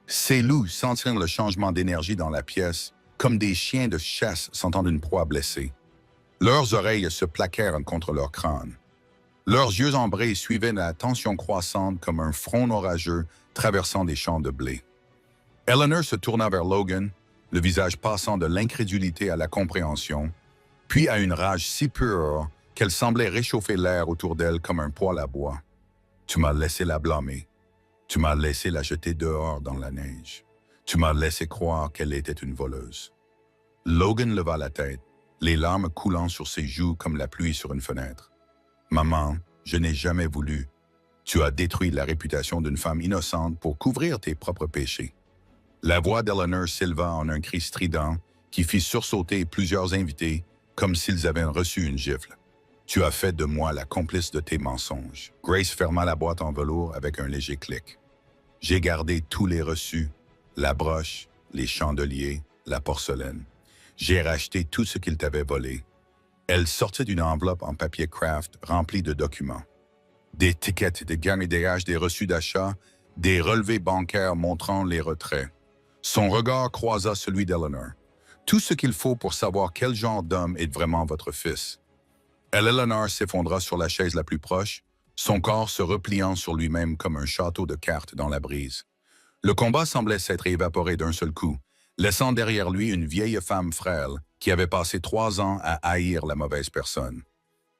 Speaker 1: Ces loups sentirent le changement d'énergie dans la pièce, comme des chiens de chasse sentant une proie blessée. Leurs oreilles se plaquèrent contre leur crâne. Leurs yeux ambrés suivaient la tension croissante comme un front orageux traversant des champs de blé. Eleanor se tourna vers Logan, le visage passant de l'incrédulité à la compréhension, puis à une rage si pure qu'elle semblait réchauffer l'air autour d'elle comme un poêle à bois. « Tu m'as laissé la blâmer. Tu m'as laissé la jeter dehors dans la neige. Tu m'as laissé croire qu'elle était une voleuse. » Logan leva la tête, les larmes coulant sur ses joues comme la pluie sur une fenêtre. « Maman, je n'ai jamais voulu. Tu as détruit la réputation d'une femme innocente pour couvrir tes propres péchés. » La voix d'Eleanor s'éleva en un cri strident qui fit sursauter plusieurs invités comme s'ils avaient reçu une gifle. « Tu as fait de moi la complice de tes mensonges. » Grace ferma la boîte en velours avec un léger clic. « J'ai gardé tous les reçus, la broche, les chandeliers, la porcelaine. J'ai racheté tout ce qu'il t'avait volé. » Elle sortit d'une enveloppe en papier craft remplie de documents. Des tickets, des garnidages, des reçus d'achat, des relevés bancaires montrant les retraits. Son regard croisa celui d'Eleanor. Tout ce qu'il faut pour savoir quel genre d'homme est vraiment votre fils. Eleanor s'effondra sur la chaise la plus proche, son corps se repliant sur lui-même comme un château de cartes dans la brise. Le combat semblait s'être évaporé d'un seul coup, laissant derrière lui une vieille femme frêle qui avait passé 3 ans à haïr la mauvaise personne.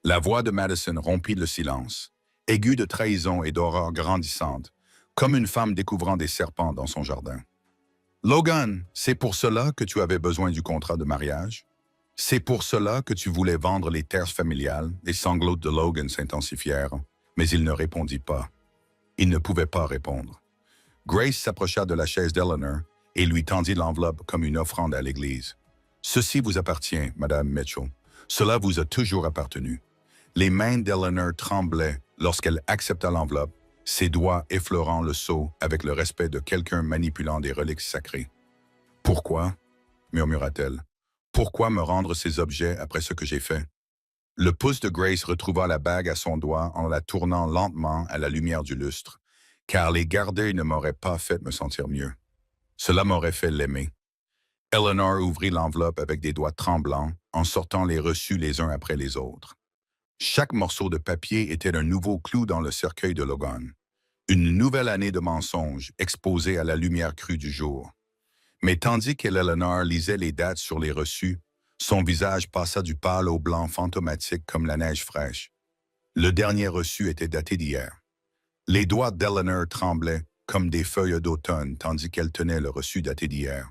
Speaker 1: La voix de Madison rompit le silence, aiguë de trahison et d'horreur grandissante, comme une femme découvrant des serpents dans son jardin. « Logan, c'est pour cela que tu avais besoin du contrat de mariage? C'est pour cela que tu voulais vendre les terres familiales? » Les sanglots de Logan s'intensifièrent, mais il ne répondit pas. Il ne pouvait pas répondre. Grace s'approcha de la chaise d'Eleanor et lui tendit l'enveloppe comme une offrande à l'Église. « Ceci vous appartient, Madame Mitchell. Cela vous a toujours appartenu. » Les mains d'Eleanor tremblaient lorsqu'elle accepta l'enveloppe, ses doigts effleurant le sceau avec le respect de quelqu'un manipulant des reliques sacrées. « Pourquoi ?» murmura-t-elle. « Pourquoi me rendre ces objets après ce que j'ai fait? » Le pouce de Grace retrouva la bague à son doigt en la tournant lentement à la lumière du lustre, car les garder ne m'auraient pas fait me sentir mieux. Cela m'aurait fait l'aimer. Eleanor ouvrit l'enveloppe avec des doigts tremblants, en sortant les reçus les uns après les autres. Chaque morceau de papier était un nouveau clou dans le cercueil de Logan. Une nouvelle année de mensonges exposée à la lumière crue du jour. Mais tandis qu'Eleanor lisait les dates sur les reçus, son visage passa du pâle au blanc fantomatique comme la neige fraîche. Le dernier reçu était daté d'hier. Les doigts d'Eleanor tremblaient comme des feuilles d'automne tandis qu'elle tenait le reçu daté d'hier.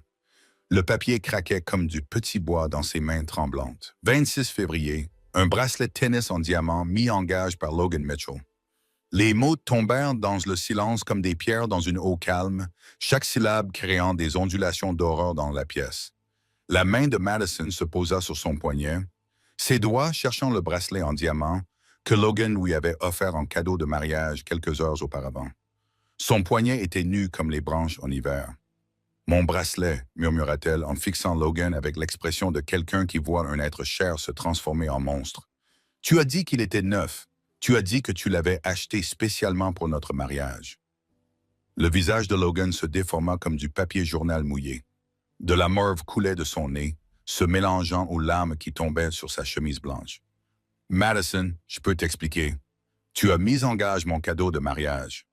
Speaker 1: Le papier craquait comme du petit bois dans ses mains tremblantes. 26 février, un bracelet tennis en diamant mis en gage par Logan Mitchell. Les mots tombèrent dans le silence comme des pierres dans une eau calme, chaque syllabe créant des ondulations d'horreur dans la pièce. La main de Madison se posa sur son poignet, ses doigts cherchant le bracelet en diamant que Logan lui avait offert en cadeau de mariage quelques heures auparavant. Son poignet était nu comme les branches en hiver. « Mon bracelet », murmura-t-elle en fixant Logan avec l'expression de quelqu'un qui voit un être cher se transformer en monstre. « Tu as dit qu'il était neuf. Tu as dit que tu l'avais acheté spécialement pour notre mariage. » Le visage de Logan se déforma comme du papier journal mouillé. De la morve coulait de son nez, se mélangeant aux larmes qui tombaient sur sa chemise blanche. Madison, je peux t'expliquer. Tu as mis en gage mon cadeau de mariage.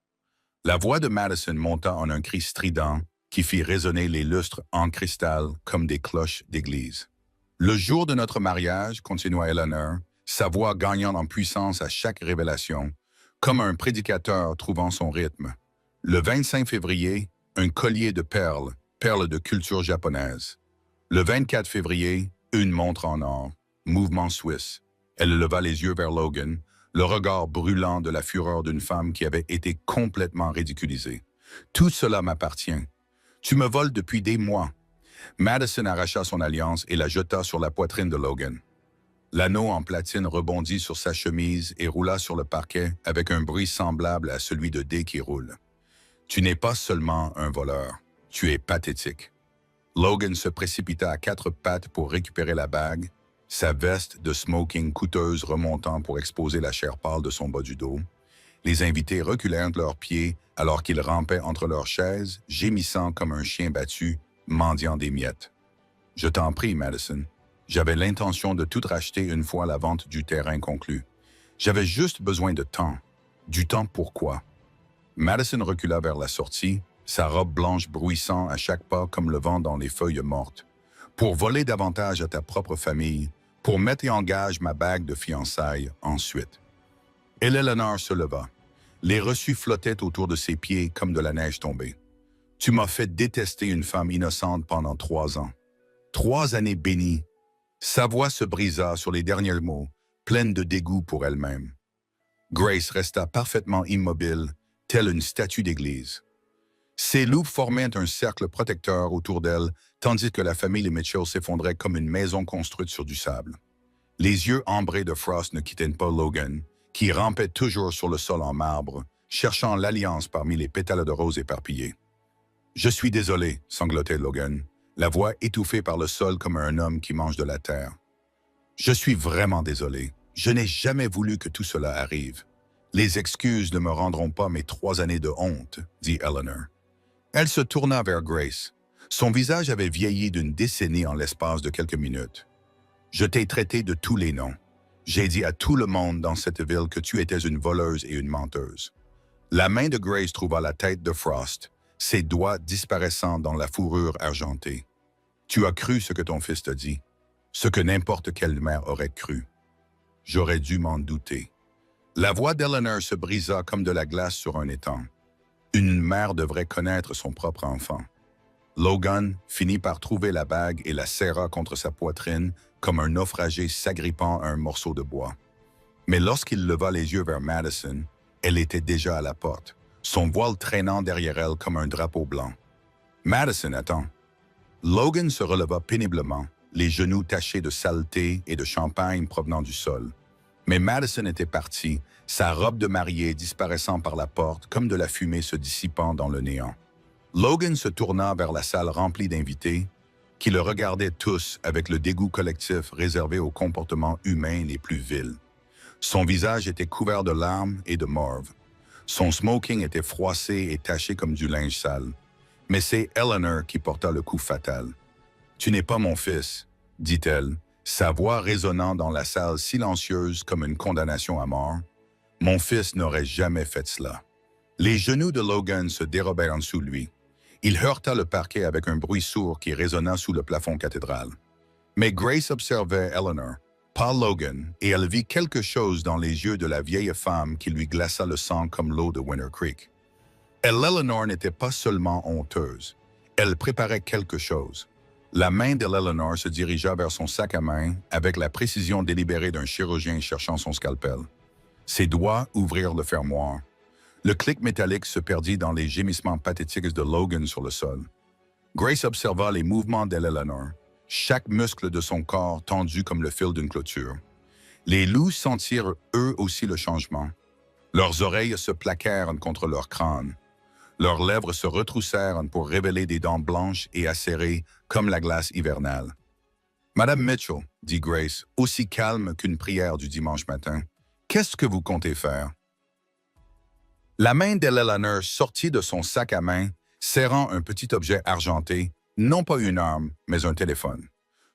Speaker 1: La voix de Madison monta en un cri strident qui fit résonner les lustres en cristal comme des cloches d'église. Le jour de notre mariage, continua Eleanor, sa voix gagnant en puissance à chaque révélation, comme un prédicateur trouvant son rythme. Le 25 février, un collier de perles, perles de culture japonaise. Le 24 février, une montre en or, mouvement suisse. Elle leva les yeux vers Logan, le regard brûlant de la fureur d'une femme qui avait été complètement ridiculisée. Tout cela m'appartient. Tu me voles depuis des mois. Madison arracha son alliance et la jeta sur la poitrine de Logan. L'anneau en platine rebondit sur sa chemise et roula sur le parquet avec un bruit semblable à celui de dés qui roulent. Tu n'es pas seulement un voleur, tu es pathétique. Logan se précipita à quatre pattes pour récupérer la bague, sa veste de smoking coûteuse remontant pour exposer la chair pâle de son bas du dos. Les invités reculèrent de leurs pieds alors qu'ils rampaient entre leurs chaises, gémissant comme un chien battu, mendiant des miettes. « Je t'en prie, Madison. J'avais l'intention de tout racheter une fois la vente du terrain conclue. J'avais juste besoin de temps. Du temps pourquoi? » Madison recula vers la sortie, sa robe blanche bruissant à chaque pas comme le vent dans les feuilles mortes. « Pour voler davantage à ta propre famille, pour mettre en gage ma bague de fiançailles ensuite. » Eleanor se leva. Les reçus flottaient autour de ses pieds comme de la neige tombée. « Tu m'as fait détester une femme innocente pendant 3 ans. 3 années bénies. » Sa voix se brisa sur les derniers mots, pleine de dégoût pour elle-même. Grace resta parfaitement immobile, telle une statue d'église. Ses loups formaient un cercle protecteur autour d'elle, tandis que la famille Mitchell s'effondrait comme une maison construite sur du sable. Les yeux ambrés de Frost ne quittaient pas Logan, qui rampait toujours sur le sol en marbre, cherchant l'alliance parmi les pétales de rose éparpillés. « Je suis désolé, » sanglotait Logan, la voix étouffée par le sol comme un homme qui mange de la terre. « Je suis vraiment désolé. Je n'ai jamais voulu que tout cela arrive. Les excuses ne me rendront pas mes 3 années de honte, » dit Eleanor. Elle se tourna vers Grace. Son visage avait vieilli d'une décennie en l'espace de quelques minutes. « Je t'ai traité de tous les noms. J'ai dit à tout le monde dans cette ville que tu étais une voleuse et une menteuse. » La main de Grace trouva la tête de Frost, ses doigts disparaissant dans la fourrure argentée. « Tu as cru ce que ton fils te dit, ce que n'importe quelle mère aurait cru. J'aurais dû m'en douter. » La voix d'Eleanor se brisa comme de la glace sur un étang. Une mère devrait connaître son propre enfant. Logan finit par trouver la bague et la serra contre sa poitrine comme un naufragé s'agrippant à un morceau de bois. Mais lorsqu'il leva les yeux vers Madison, elle était déjà à la porte, son voile traînant derrière elle comme un drapeau blanc. « Madison, attends. » Logan se releva péniblement, les genoux tachés de saleté et de champagne provenant du sol. Mais Madison était partie, sa robe de mariée disparaissant par la porte comme de la fumée se dissipant dans le néant. Logan se tourna vers la salle remplie d'invités, qui le regardaient tous avec le dégoût collectif réservé aux comportements humains les plus vils. Son visage était couvert de larmes et de morve. Son smoking était froissé et taché comme du linge sale. Mais c'est Eleanor qui porta le coup fatal. « Tu n'es pas mon fils, » dit-elle, sa voix résonnant dans la salle silencieuse comme une condamnation à mort. « Mon fils n'aurait jamais fait cela. » Les genoux de Logan se dérobèrent en dessous de lui. Il heurta le parquet avec un bruit sourd qui résonna sous le plafond cathédral. Mais Grace observait Eleanor, pas Logan, et elle vit quelque chose dans les yeux de la vieille femme qui lui glaça le sang comme l'eau de Winter Creek. Eleanor n'était pas seulement honteuse, elle préparait quelque chose. La main d'Eleanor se dirigea vers son sac à main avec la précision délibérée d'un chirurgien cherchant son scalpel. Ses doigts ouvrirent le fermoir. Le clic métallique se perdit dans les gémissements pathétiques de Logan sur le sol. Grace observa les mouvements d'Eleanor, chaque muscle de son corps tendu comme le fil d'une clôture. Les loups sentirent eux aussi le changement. Leurs oreilles se plaquèrent contre leur crâne. Leurs lèvres se retroussèrent pour révéler des dents blanches et acérées comme la glace hivernale. « Madame Mitchell, » dit Grace, aussi calme qu'une prière du dimanche matin, « qu'est-ce que vous comptez faire? » La main d'Eleanor sortit de son sac à main, serrant un petit objet argenté, non pas une arme, mais un téléphone.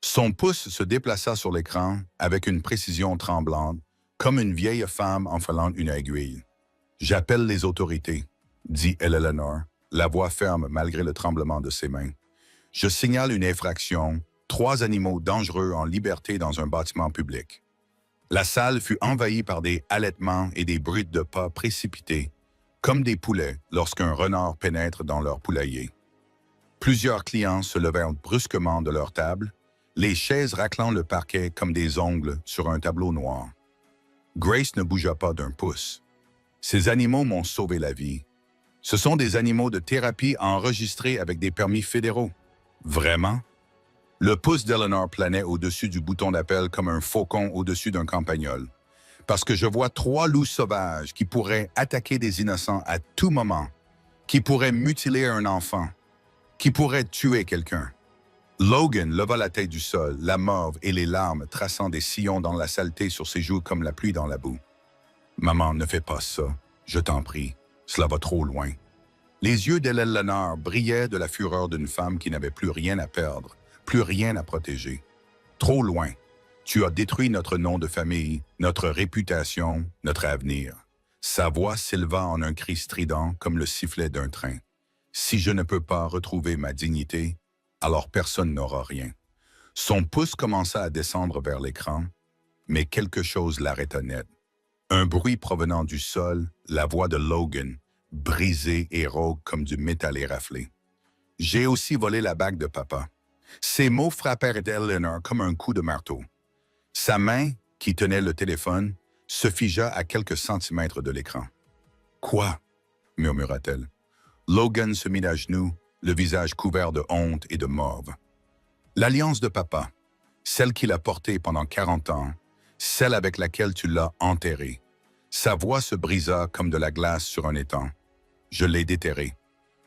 Speaker 1: Son pouce se déplaça sur l'écran avec une précision tremblante, comme une vieille femme enfilant une aiguille. « J'appelle les autorités », dit Eleanor, la voix ferme malgré le tremblement de ses mains. « Je signale une infraction, 3 animaux dangereux en liberté dans un bâtiment public. » La salle fut envahie par des halètements et des bruits de pas précipités, comme des poulets lorsqu'un renard pénètre dans leur poulailler. Plusieurs clients se levèrent brusquement de leur table, les chaises raclant le parquet comme des ongles sur un tableau noir. Grace ne bougea pas d'un pouce. « Ces animaux m'ont sauvé la vie. Ce sont des animaux de thérapie enregistrés avec des permis fédéraux. » « Vraiment? » Le pouce d'Eleanor planait au-dessus du bouton d'appel comme un faucon au-dessus d'un campagnol. « Parce que je vois 3 loups sauvages qui pourraient attaquer des innocents à tout moment, qui pourraient mutiler un enfant, qui pourraient tuer quelqu'un. » Logan leva la tête du sol, la morve et les larmes traçant des sillons dans la saleté sur ses joues comme la pluie dans la boue. « Maman, ne fais pas ça, je t'en prie, cela va trop loin. » Les yeux d'Eleanor brillaient de la fureur d'une femme qui n'avait plus rien à perdre, plus rien à protéger. « Trop loin. Tu as détruit notre nom de famille, notre réputation, notre avenir. » Sa voix s'éleva en un cri strident comme le sifflet d'un train. « Si je ne peux pas retrouver ma dignité, alors personne n'aura rien. » Son pouce commença à descendre vers l'écran, mais quelque chose l'arrêta net. Un bruit provenant du sol, la voix de Logan, brisée et rauque comme du métal éraflé. « J'ai aussi volé la bague de papa. » Ces mots frappèrent Eleanor comme un coup de marteau. Sa main, qui tenait le téléphone, se figea à quelques centimètres de l'écran. « Quoi? » murmura-t-elle. Logan se mit à genoux, le visage couvert de honte et de morve. « L'alliance de papa, celle qu'il a portée pendant 40 ans, celle avec laquelle tu l'as enterrée. » Sa voix se brisa comme de la glace sur un étang. « Je l'ai déterrée.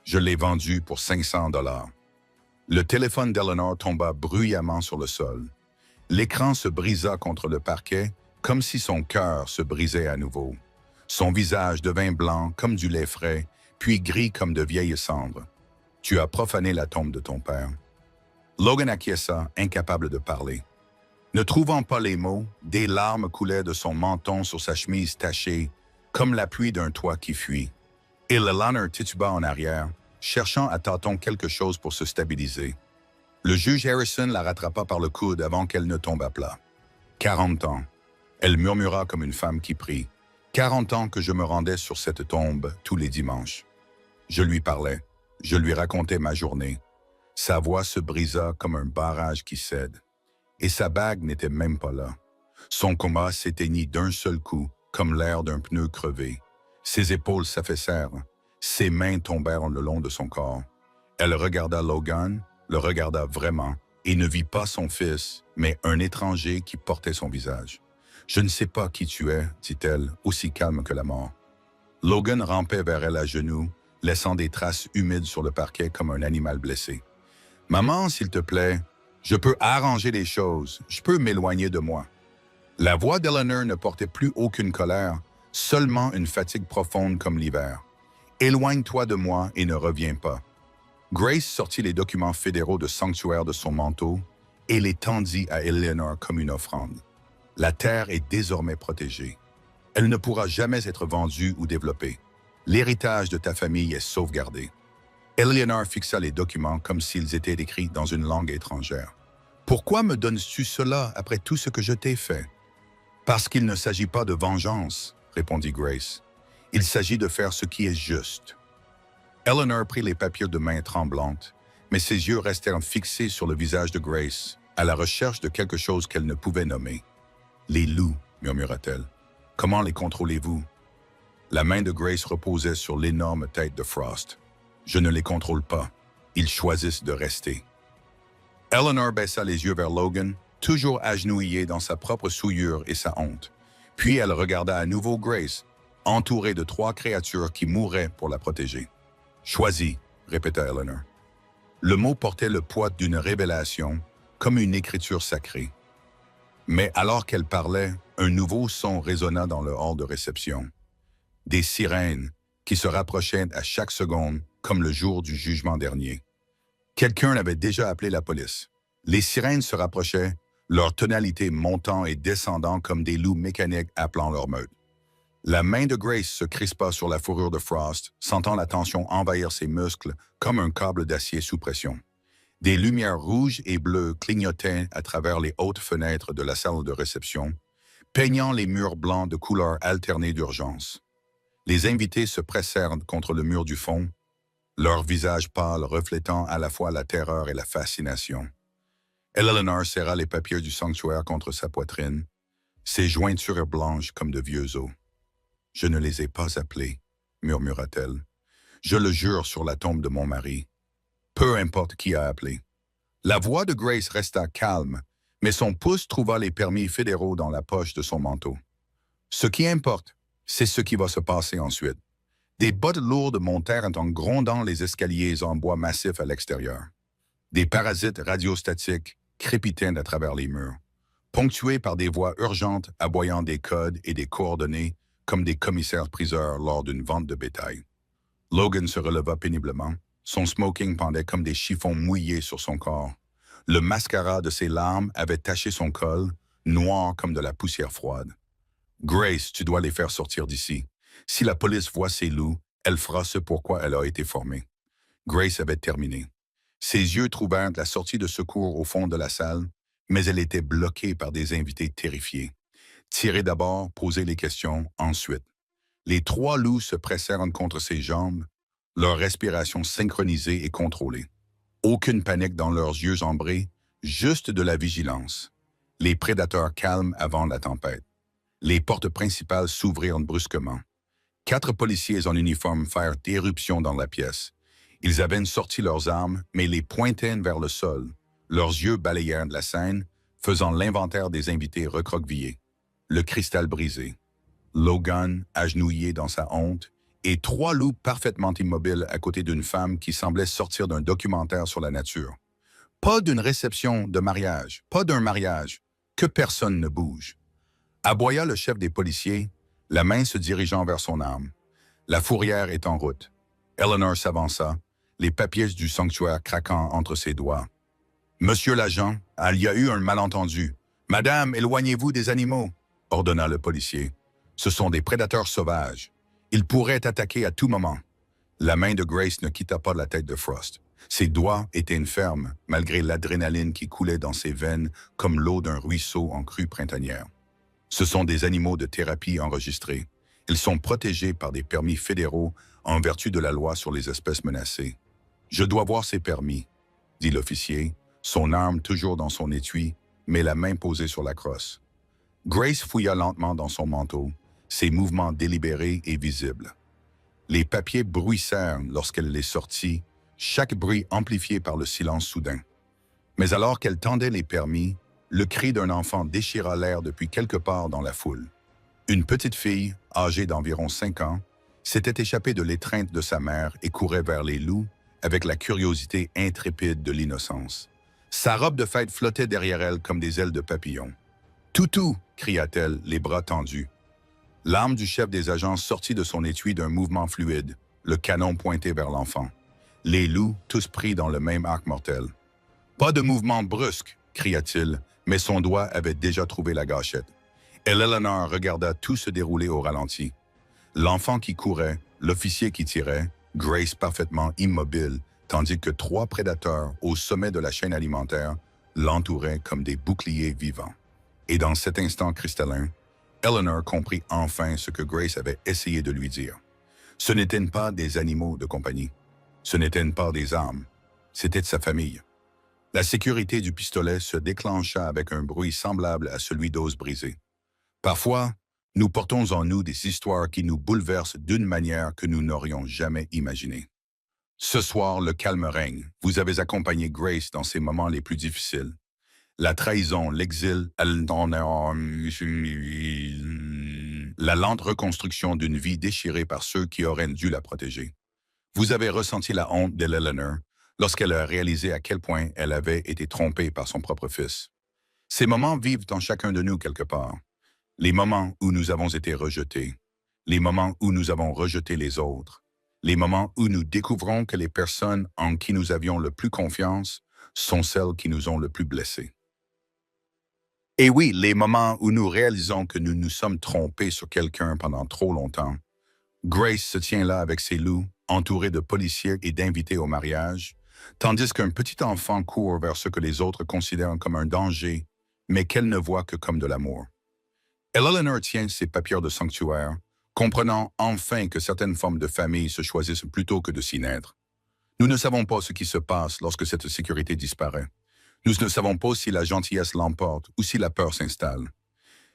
Speaker 1: Je l'ai vendue pour 500 $. » Le téléphone d'Eleanor tomba bruyamment sur le sol. L'écran se brisa contre le parquet, comme si son cœur se brisait à nouveau. Son visage devint blanc comme du lait frais, puis gris comme de vieilles cendres. « Tu as profané la tombe de ton père. » Logan acquiesça, incapable de parler. Ne trouvant pas les mots, des larmes coulaient de son menton sur sa chemise tachée, comme la pluie d'un toit qui fuit. Et Eleanor tituba en arrière, cherchant à tâtons quelque chose pour se stabiliser. Le juge Harrison la rattrapa par le coude avant qu'elle ne tombe à plat. « 40 ans. » Elle murmura comme une femme qui prie. « 40 ans que je me rendais sur cette tombe tous les dimanches. » Je lui parlais. Je lui racontais ma journée. Sa voix se brisa comme un barrage qui cède. Et sa bague n'était même pas là. Son coma s'éteignit d'un seul coup, comme l'air d'un pneu crevé. Ses épaules s'affaissèrent. Ses mains tombèrent le long de son corps. Elle regarda Logan, le regarda vraiment, et ne vit pas son fils, mais un étranger qui portait son visage. « Je ne sais pas qui tu es, » dit-elle, aussi calme que la mort. Logan rampait vers elle à genoux, laissant des traces humides sur le parquet comme un animal blessé. « Maman, s'il te plaît, je peux arranger les choses, je peux m'éloigner de moi. » La voix d'Eleanor ne portait plus aucune colère, seulement une fatigue profonde comme l'hiver. « Éloigne-toi de moi et ne reviens pas. » Grace sortit les documents fédéraux de sanctuaire de son manteau et les tendit à Eleanor comme une offrande. « La terre est désormais protégée. Elle ne pourra jamais être vendue ou développée. L'héritage de ta famille est sauvegardé. » Eleanor fixa les documents comme s'ils étaient écrits dans une langue étrangère. « Pourquoi me donnes-tu cela après tout ce que je t'ai fait? »« Parce qu'il ne s'agit pas de vengeance, » répondit Grace. « Il s'agit de faire ce qui est juste. » Eleanor prit les papiers de main tremblante, mais ses yeux restèrent fixés sur le visage de Grace, à la recherche de quelque chose qu'elle ne pouvait nommer. « Les loups, » murmura-t-elle. « Comment les contrôlez-vous? » La main de Grace reposait sur l'énorme tête de Frost. « Je ne les contrôle pas. Ils choisissent de rester. » Eleanor baissa les yeux vers Logan, toujours agenouillé dans sa propre souillure et sa honte. Puis elle regarda à nouveau Grace, entourée de 3 créatures qui mouraient pour la protéger. « Choisis, » répéta Eleanor. Le mot portait le poids d'une révélation, comme une écriture sacrée. Mais alors qu'elle parlait, un nouveau son résonna dans le hall de réception. Des sirènes qui se rapprochaient à chaque seconde, comme le jour du jugement dernier. Quelqu'un avait déjà appelé la police. Les sirènes se rapprochaient, leur tonalité montant et descendant comme des loups mécaniques appelant leur meute. La main de Grace se crispa sur la fourrure de Frost, sentant la tension envahir ses muscles comme un câble d'acier sous pression. Des lumières rouges et bleues clignotaient à travers les hautes fenêtres de la salle de réception, peignant les murs blancs de couleurs alternées d'urgence. Les invités se pressèrent contre le mur du fond, leurs visages pâles reflétant à la fois la terreur et la fascination. Eleanor serra les papiers du sanctuaire contre sa poitrine, ses jointures blanches comme de vieux os. « Je ne les ai pas appelés, murmura-t-elle. Je le jure sur la tombe de mon mari. Peu importe qui a appelé. » La voix de Grace resta calme, mais son pouce trouva les permis fédéraux dans la poche de son manteau. Ce qui importe, c'est ce qui va se passer ensuite. Des bottes lourdes montèrent en grondant les escaliers en bois massif à l'extérieur. Des parasites radiostatiques crépitaient à travers les murs, ponctués par des voix urgentes aboyant des codes et des coordonnées comme des commissaires-priseurs lors d'une vente de bétail. Logan se releva péniblement. Son smoking pendait comme des chiffons mouillés sur son corps. Le mascara de ses larmes avait taché son col, noir comme de la poussière froide. « Grace, tu dois les faire sortir d'ici. Si la police voit ces loups, elle fera ce pourquoi elle a été formée. » Grace avait terminé. Ses yeux trouvèrent la sortie de secours au fond de la salle, mais elle était bloquée par des invités terrifiés. Tirer d'abord, poser les questions, ensuite. Les trois loups se pressèrent contre ses jambes, leur respiration synchronisée et contrôlée. Aucune panique dans leurs yeux ambrés, juste de la vigilance. Les prédateurs calmes avant la tempête. Les portes principales s'ouvrirent brusquement. 4 policiers en uniforme firent éruption dans la pièce. Ils avaient sorti leurs armes, mais les pointaient vers le sol. Leurs yeux balayèrent la scène, faisant l'inventaire des invités recroquevillés. Le cristal brisé. Logan, agenouillé dans sa honte, et 3 loups parfaitement immobiles à côté d'une femme qui semblait sortir d'un documentaire sur la nature. Pas d'une réception de mariage, pas d'un mariage, que personne ne bouge. Aboya le chef des policiers, la main se dirigeant vers son arme. La fourrière est en route. Eleanor s'avança, les papiers du sanctuaire craquant entre ses doigts. « Monsieur l'agent, il y a eu un malentendu. Madame, éloignez-vous des animaux, » ordonna le policier. « Ce sont des prédateurs sauvages. Ils pourraient attaquer à tout moment. » La main de Grace ne quitta pas la tête de Frost. Ses doigts étaient fermes, malgré l'adrénaline qui coulait dans ses veines comme l'eau d'un ruisseau en crue printanière. Ce sont des animaux de thérapie enregistrés. Ils sont protégés par des permis fédéraux en vertu de la loi sur les espèces menacées. « Je dois voir ces permis, » dit l'officier, son arme toujours dans son étui, mais la main posée sur la crosse. Grace fouilla lentement dans son manteau, ses mouvements délibérés et visibles. Les papiers bruissèrent lorsqu'elle les sortit, chaque bruit amplifié par le silence soudain. Mais alors qu'elle tendait les permis, le cri d'un enfant déchira l'air depuis quelque part dans la foule. Une petite fille, âgée d'environ 5 ans, s'était échappée de l'étreinte de sa mère et courait vers les loups avec la curiosité intrépide de l'innocence. Sa robe de fête flottait derrière elle comme des ailes de papillon. « Toutou !» cria-t-elle, les bras tendus. L'arme du chef des agents sortit de son étui d'un mouvement fluide, le canon pointé vers l'enfant. Les loups, tous pris dans le même arc mortel. « Pas de mouvement brusque !» cria-t-il, mais son doigt avait déjà trouvé la gâchette. Eleanor regarda tout se dérouler au ralenti. L'enfant qui courait, l'officier qui tirait, Grace parfaitement immobile, tandis que 3 prédateurs au sommet de la chaîne alimentaire l'entouraient comme des boucliers vivants. Et dans cet instant cristallin, Eleanor comprit enfin ce que Grace avait essayé de lui dire. Ce n'étaient pas des animaux de compagnie. Ce n'étaient pas des armes. C'était de sa famille. La sécurité du pistolet se déclencha avec un bruit semblable à celui d'os brisés. Parfois, nous portons en nous des histoires qui nous bouleversent d'une manière que nous n'aurions jamais imaginée. Ce soir, le calme règne. Vous avez accompagné Grace dans ses moments les plus difficiles. La trahison, l'exil, la lente reconstruction d'une vie déchirée par ceux qui auraient dû la protéger. Vous avez ressenti la honte d'Eleanor lorsqu'elle a réalisé à quel point elle avait été trompée par son propre fils. Ces moments vivent en chacun de nous quelque part. Les moments où nous avons été rejetés, les moments où nous avons rejeté les autres, les moments où nous découvrons que les personnes en qui nous avions le plus confiance sont celles qui nous ont le plus blessés. Et oui, les moments où nous réalisons que nous nous sommes trompés sur quelqu'un pendant trop longtemps. Grace se tient là avec ses loups, entourée de policiers et d'invités au mariage, tandis qu'un petit enfant court vers ce que les autres considèrent comme un danger, mais qu'elle ne voit que comme de l'amour. Eleanor tient ses papiers de sanctuaire, comprenant enfin que certaines formes de famille se choisissent plutôt que de s'y naître. Nous ne savons pas ce qui se passe lorsque cette sécurité disparaît. Nous ne savons pas si la gentillesse l'emporte ou si la peur s'installe.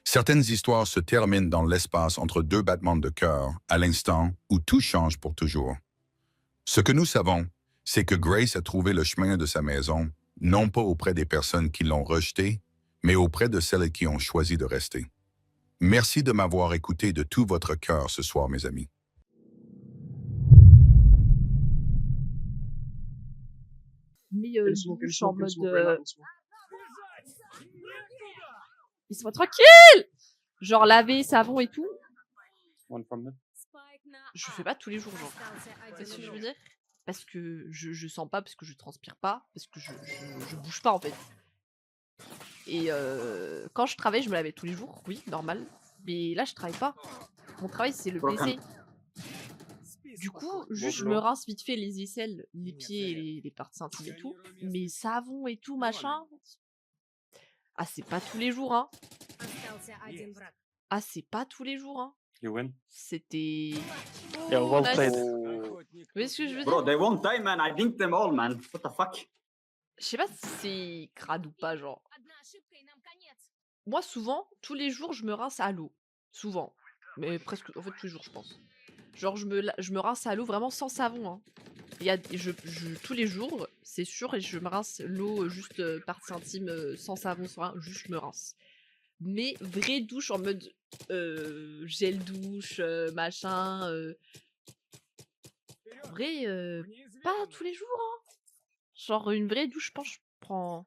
Speaker 1: Certaines histoires se terminent dans l'espace entre deux battements de cœur, à l'instant où tout change pour toujours. Ce que nous savons, c'est que Grace a trouvé le chemin de sa maison, non pas auprès des personnes qui l'ont rejetée, mais auprès de celles qui ont choisi de rester. Merci de m'avoir écouté de tout votre cœur ce soir, mes amis.
Speaker 2: Mais je suis en mode... Laisse-moi tranquille. Genre laver, savon et tout. Je fais pas tous les jours, genre. C'est ce que je veux dire? Parce que je sens pas, parce que je transpire pas, parce que je bouge pas en fait. Et quand je travaille, je me lavais tous les jours, oui, normal. Mais là, je travaille pas. Mon travail, c'est le PC. Du coup, juste je me rince vite fait les aisselles, les pieds et les parties intimes et tout. Mais savon et tout, machin. Ah, c'est pas tous les jours, hein. Ah, c'est pas tous les jours, hein.
Speaker 3: You win.
Speaker 2: C'était...
Speaker 4: Yeah, well
Speaker 2: nice.
Speaker 4: played.
Speaker 2: Vous voyez ce que je veux
Speaker 5: Bro,
Speaker 2: dire?
Speaker 5: they won't die, man. I dinked them all, man. What the fuck?
Speaker 2: Je sais pas si c'est crade ou pas, genre. Moi, souvent, tous les jours, je me rince à l'eau. Souvent. Mais presque, en fait, tous les jours, je pense. Genre, je me rince à l'eau vraiment sans savon, hein. Il y a, tous les jours, c'est sûr, et je me rince l'eau juste partie intime, sans savon, sans rien, juste je me rince. Mais vraie douche en mode gel douche, machin. En vrai, pas tous les jours, hein. Genre, une vraie douche, je pense, je prends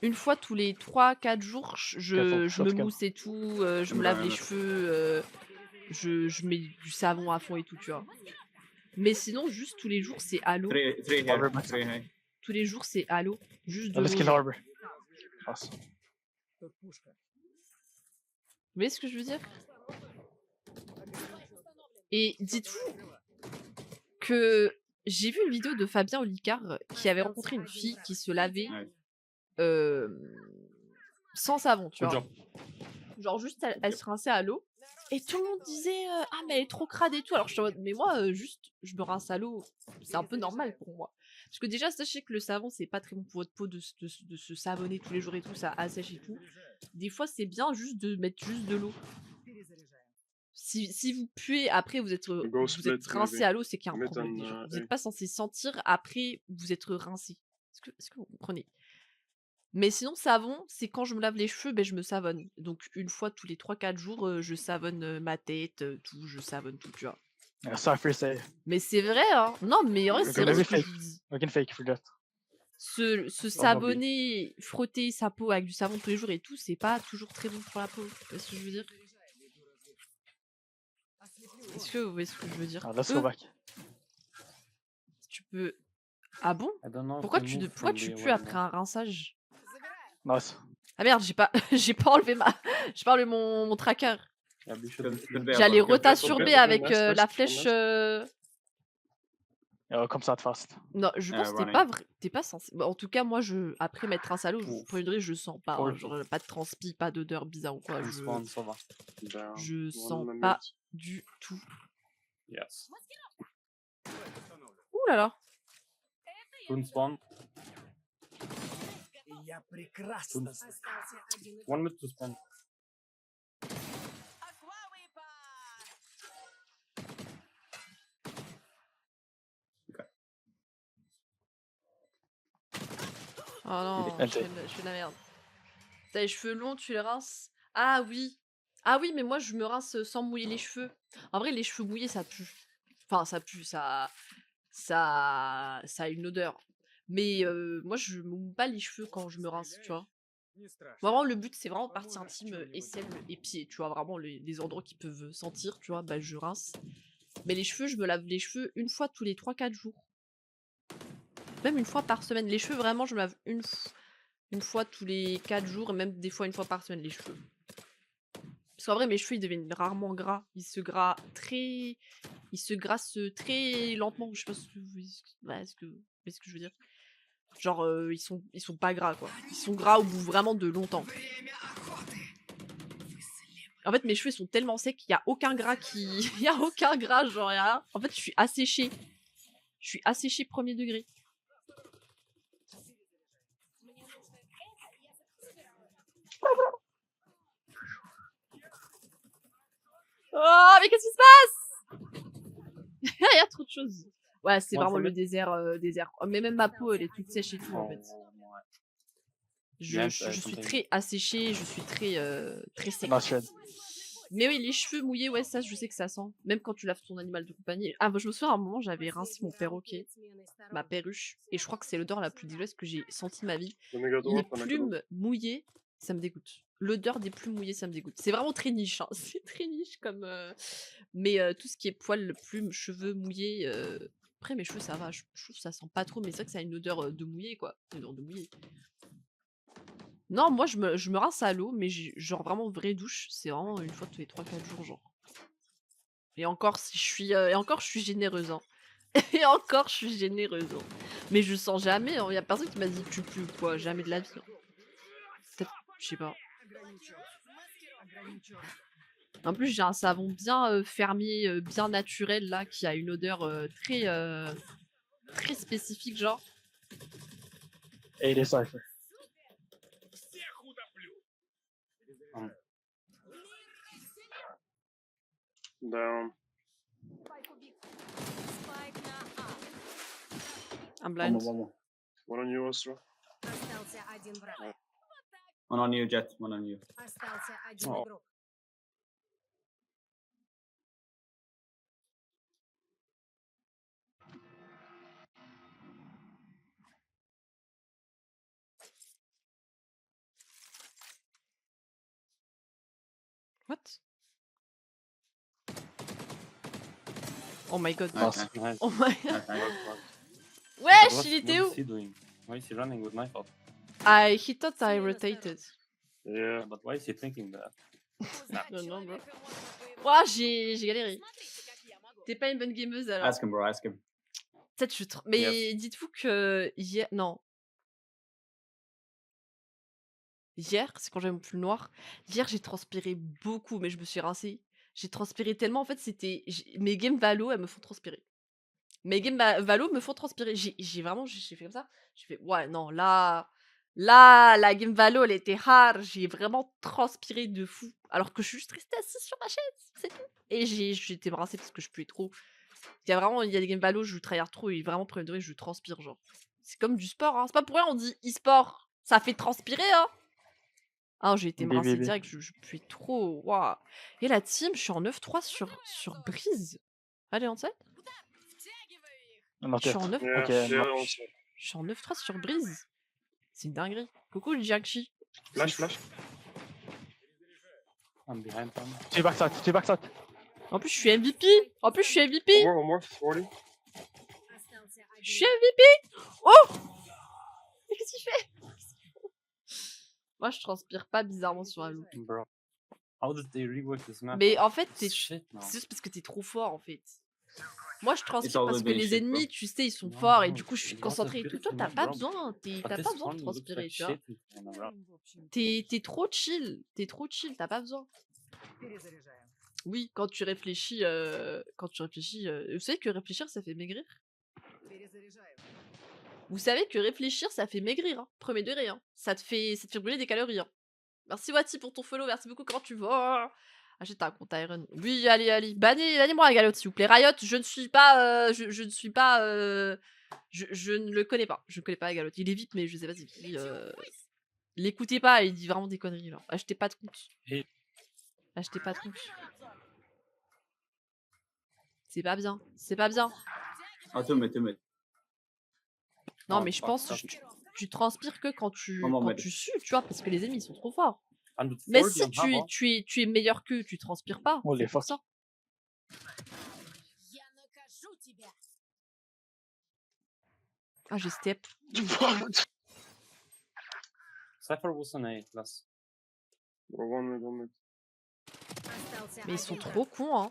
Speaker 2: une fois tous les 3-4 jours, je me mousse et tout, je me lave les cheveux, je mets du savon à fond et tout, tu vois. Mais sinon, juste tous les jours, c'est à l'eau.
Speaker 5: Three here.
Speaker 4: Harbor,
Speaker 5: Three here.
Speaker 2: Tous les jours, c'est à l'eau. Juste de
Speaker 4: Let's
Speaker 2: l'eau.
Speaker 4: kill
Speaker 2: genre.
Speaker 4: Harbor. Awesome.
Speaker 2: Vous voyez ce que je veux dire? Et dites-vous que j'ai vu une vidéo de Fabien Olicard qui avait rencontré une fille qui se lavait sans savon, tu
Speaker 3: Good
Speaker 2: vois.
Speaker 3: job.
Speaker 2: Genre juste elle se rinçait à l'eau. Et tout le monde disait ah mais elle est trop crade et tout. Alors je suis en mode mais moi juste je me rince à l'eau. C'est un peu normal pour moi. Parce que déjà sachez que le savon c'est pas très bon pour votre peau de se savonner tous les jours et tout, ça assèche et tout. Des fois c'est bien juste de mettre juste de l'eau. Si vous puez après vous êtes rincé à l'eau, c'est qu'il y a un problème déjà. Vous n'êtes pas censé sentir après vous être rincé. Est-ce que vous comprenez? Mais sinon, savon, c'est quand je me lave les cheveux, ben, je me savonne. Donc, une fois tous les 3-4 jours, je savonne ma tête, tout, je savonne tout, tu vois.
Speaker 4: Yeah, sorry for say.
Speaker 2: Mais c'est vrai, hein. Non, mais en vrai,
Speaker 4: Okay,
Speaker 2: c'est vrai
Speaker 4: maybe
Speaker 2: ce que je
Speaker 4: fake.
Speaker 2: vous dis.
Speaker 4: We can fake, forget.
Speaker 2: Se savonner, frotter sa peau avec du savon tous les jours et tout, c'est pas toujours très bon pour la peau. Tu vois ce que je veux dire? Est-ce que vous voyez ce que je veux dire?
Speaker 4: Let's go back.
Speaker 2: Tu peux... Ah bon?
Speaker 3: I don't know if
Speaker 2: Pourquoi
Speaker 3: they
Speaker 2: tu
Speaker 3: move
Speaker 2: pourquoi
Speaker 3: from
Speaker 2: tu
Speaker 3: the
Speaker 2: pues
Speaker 3: one
Speaker 2: après
Speaker 3: now.
Speaker 2: un rinçage?
Speaker 4: Nice.
Speaker 2: Ah merde, j'ai pas j'ai pas enlevé j'ai pas enlevé mon tracker.
Speaker 3: Yeah, we should-
Speaker 5: Could be
Speaker 2: J'allais
Speaker 5: about-
Speaker 2: retassurber avec la flèche.
Speaker 4: Yeah, come out fast.
Speaker 2: Non, je pense que
Speaker 5: running.
Speaker 2: t'es pas censé. Bah, en tout cas, moi, après m'être rince à l'eau, pour une vraie, je sens pas. Hein, genre, pas de transpi, pas d'odeur bizarre ou quoi.
Speaker 3: This one, ça va. Down.
Speaker 2: Je
Speaker 3: One
Speaker 2: sens
Speaker 3: minute.
Speaker 2: pas du tout.
Speaker 3: Yes.
Speaker 2: Ouh là là.
Speaker 3: Toon spawn. Toon. 1 minute to spawn.
Speaker 2: Oh non,
Speaker 4: Elle
Speaker 2: je fais de la merde. T'as les cheveux longs, tu les rinces. Ah oui. Ah oui, mais moi, je me rince sans mouiller les cheveux. En vrai, les cheveux mouillés, ça pue. Enfin, ça pue, ça a une odeur. Mais moi, je me mouille pas les cheveux quand je me rince, tu vois. Vraiment, le but, c'est vraiment partie intime, aisselle et pieds, tu vois. Vraiment, les endroits qui peuvent sentir, tu vois, bah, je rince. Mais les cheveux, je me lave les cheveux une fois tous les 3-4 jours. Même une fois par semaine. Les cheveux, vraiment, je me lave une fois tous les 4 jours et même des fois une fois par semaine les cheveux. Parce qu'en vrai, mes cheveux, ils deviennent rarement gras. Ils se grassent très lentement. Je sais pas ce que ouais, ce que je veux dire. Genre, ils sont pas gras, quoi. Ils sont gras au bout vraiment de longtemps. En fait, mes cheveux sont tellement secs qu'il y a aucun gras qui... Il y a aucun gras, genre, en fait, je suis asséchée. Je suis asséchée premier degré. Oh, mais qu'est-ce qui se passe? Il y a trop de choses. Ouais, c'est vraiment le désert. Oh, mais même ma peau, elle est toute sèche et tout, en fait. Je suis très asséchée, je suis très sec.
Speaker 4: Nice shred.
Speaker 2: Mais oui, les cheveux mouillés, ouais, ça, je sais que ça sent. Même quand tu laves ton animal de compagnie. Ah, bah, je me souviens, à un moment, j'avais rincé mon perroquet, ma perruche, et je crois que c'est l'odeur la plus dégueulasse que j'ai sentie de ma vie. Les plumes mouillées, ça me dégoûte. L'odeur des plumes mouillées, ça me dégoûte. C'est vraiment très niche, hein. C'est très niche comme... Mais tout ce qui est poils, plumes, cheveux mouillés... Après, mes cheveux, ça va. Je trouve que ça sent pas trop, mais c'est vrai que ça a une odeur de mouillé, quoi. Une odeur de mouillé. Non, moi, je me rince à l'eau, mais genre vraiment vraie douche, c'est vraiment une fois tous les 3-4 jours, genre. Et encore, si je suis, et encore, je suis généreuse, hein. Et encore, je suis généreuse, hein. Mais je sens jamais, hein. Y a personne qui m'a dit tu pues quoi, jamais de la vie, hein. Peut-être, je sais pas. En plus, j'ai un savon bien fermier, bien naturel là, qui a une odeur très spécifique, genre.
Speaker 4: Hey, this Cypher.
Speaker 3: Down.
Speaker 2: I'm blind.
Speaker 3: One on you, Astra.
Speaker 5: One on you, Jet. One on you.
Speaker 3: Oh.
Speaker 2: What? Oh my god.
Speaker 5: Okay.
Speaker 3: Nice.
Speaker 2: Oh my god.
Speaker 5: Okay.
Speaker 2: Wesh, il était où?
Speaker 3: What's he doing? Why is he running with knife out?
Speaker 2: He thought I rotated.
Speaker 3: Yeah, but why is he thinking that?
Speaker 2: Non, bro. Ouah, j'ai galéré. T'es pas une bonne gameuse alors.
Speaker 5: Ask him, bro. Ask him.
Speaker 2: Peut-être mais dites-vous que hier, non. Hier, c'est quand j'avais mon pull noir. Hier, j'ai transpiré beaucoup, mais je me suis rincée. J'ai transpiré tellement, en fait, mes games Valo, elles me font transpirer. Mes games Valo me font transpirer. J'ai fait comme ça. J'ai fait, ouais, non, là, la game Valo, elle était hard. J'ai vraiment transpiré de fou. Alors que je suis juste restée assise sur ma chaise, c'est tout. Et j'étais me rincer parce que je puais trop. Il y a des games Valo, je tryhard trop et vraiment, premier degré, je transpire, genre. C'est comme du sport, hein. C'est pas pour rien, on dit e-sport. Ça fait transpirer, hein. Ah, j'ai été me rincer direct, je puais trop. Waouh. Et la team, je suis en 9-3 sur Breeze. Allez, on sait.
Speaker 4: Not
Speaker 2: Je suis
Speaker 4: yet.
Speaker 2: en 9.
Speaker 3: Yeah,
Speaker 4: Ok,
Speaker 3: yeah,
Speaker 4: no.
Speaker 3: also.
Speaker 2: Je suis en 9-3 sur Breeze. C'est une dinguerie. Coucou, Jiangxi.
Speaker 3: Flash. I'm behind him.
Speaker 4: Two backside.
Speaker 2: En plus, je suis MVP.
Speaker 3: One more, 40.
Speaker 2: Je suis MVP. Oh! Mais qu'est-ce qu'il fait? Moi, je transpire pas bizarrement sur un loup.
Speaker 3: Bro. How did they rework this map?
Speaker 2: Mais en fait, c'est
Speaker 3: Shit, man.
Speaker 2: juste parce que t'es trop fort, en fait. Moi, je transpire
Speaker 5: all
Speaker 2: parce
Speaker 5: the
Speaker 2: que les
Speaker 5: bullshit,
Speaker 2: ennemis,
Speaker 5: bro.
Speaker 2: tu sais, ils sont
Speaker 3: No,
Speaker 2: forts et
Speaker 3: no,
Speaker 2: du coup, je suis
Speaker 3: it was
Speaker 2: concentrée et tout. Toi,
Speaker 3: beautiful
Speaker 2: t'as
Speaker 3: map,
Speaker 2: pas
Speaker 3: bro.
Speaker 2: besoin.
Speaker 3: But
Speaker 2: T'as
Speaker 3: this
Speaker 2: pas besoin de
Speaker 3: one looks
Speaker 2: transpirer,
Speaker 3: like
Speaker 2: tu vois.
Speaker 3: shit in the map.
Speaker 2: T'es trop chill. T'as pas besoin. Oui, quand tu réfléchis, vous savez que réfléchir, ça fait maigrir? Vous savez que réfléchir, ça fait maigrir, hein, premier degré, hein. Ça te fait brûler des calories, hein. Merci Wati pour ton follow, merci beaucoup, comment tu vas? Achète un compte Iron. Oui, allez. Bannez-moi la galotte, s'il vous plaît. Riot, je ne suis pas, je ne suis pas, je ne le connais pas. Je ne connais pas la galotte. Il est vite, mais je sais pas c'est qui. L'écoutez pas, il dit vraiment des conneries, là. Achetez pas de compte.
Speaker 3: Et-
Speaker 2: Achetez pas de compte. C'est pas bien.
Speaker 5: Oh, two mid.
Speaker 2: Non,
Speaker 5: Oh,
Speaker 2: mais je
Speaker 5: fuck,
Speaker 2: pense
Speaker 5: fuck.
Speaker 2: que tu transpires que quand tu
Speaker 5: Moment,
Speaker 2: sues, tu vois, parce que les ennemis, ils sont trop forts.
Speaker 3: 140
Speaker 2: Mais
Speaker 3: on
Speaker 2: si
Speaker 3: Hava.
Speaker 2: tu es meilleur qu'eux, tu transpires pas.
Speaker 4: Holy
Speaker 2: C'est pour
Speaker 4: fuck.
Speaker 2: ça. Ah, j'ai step.
Speaker 3: Cypher was an A, last.
Speaker 6: One mid.
Speaker 2: Mais ils sont trop cons, hein.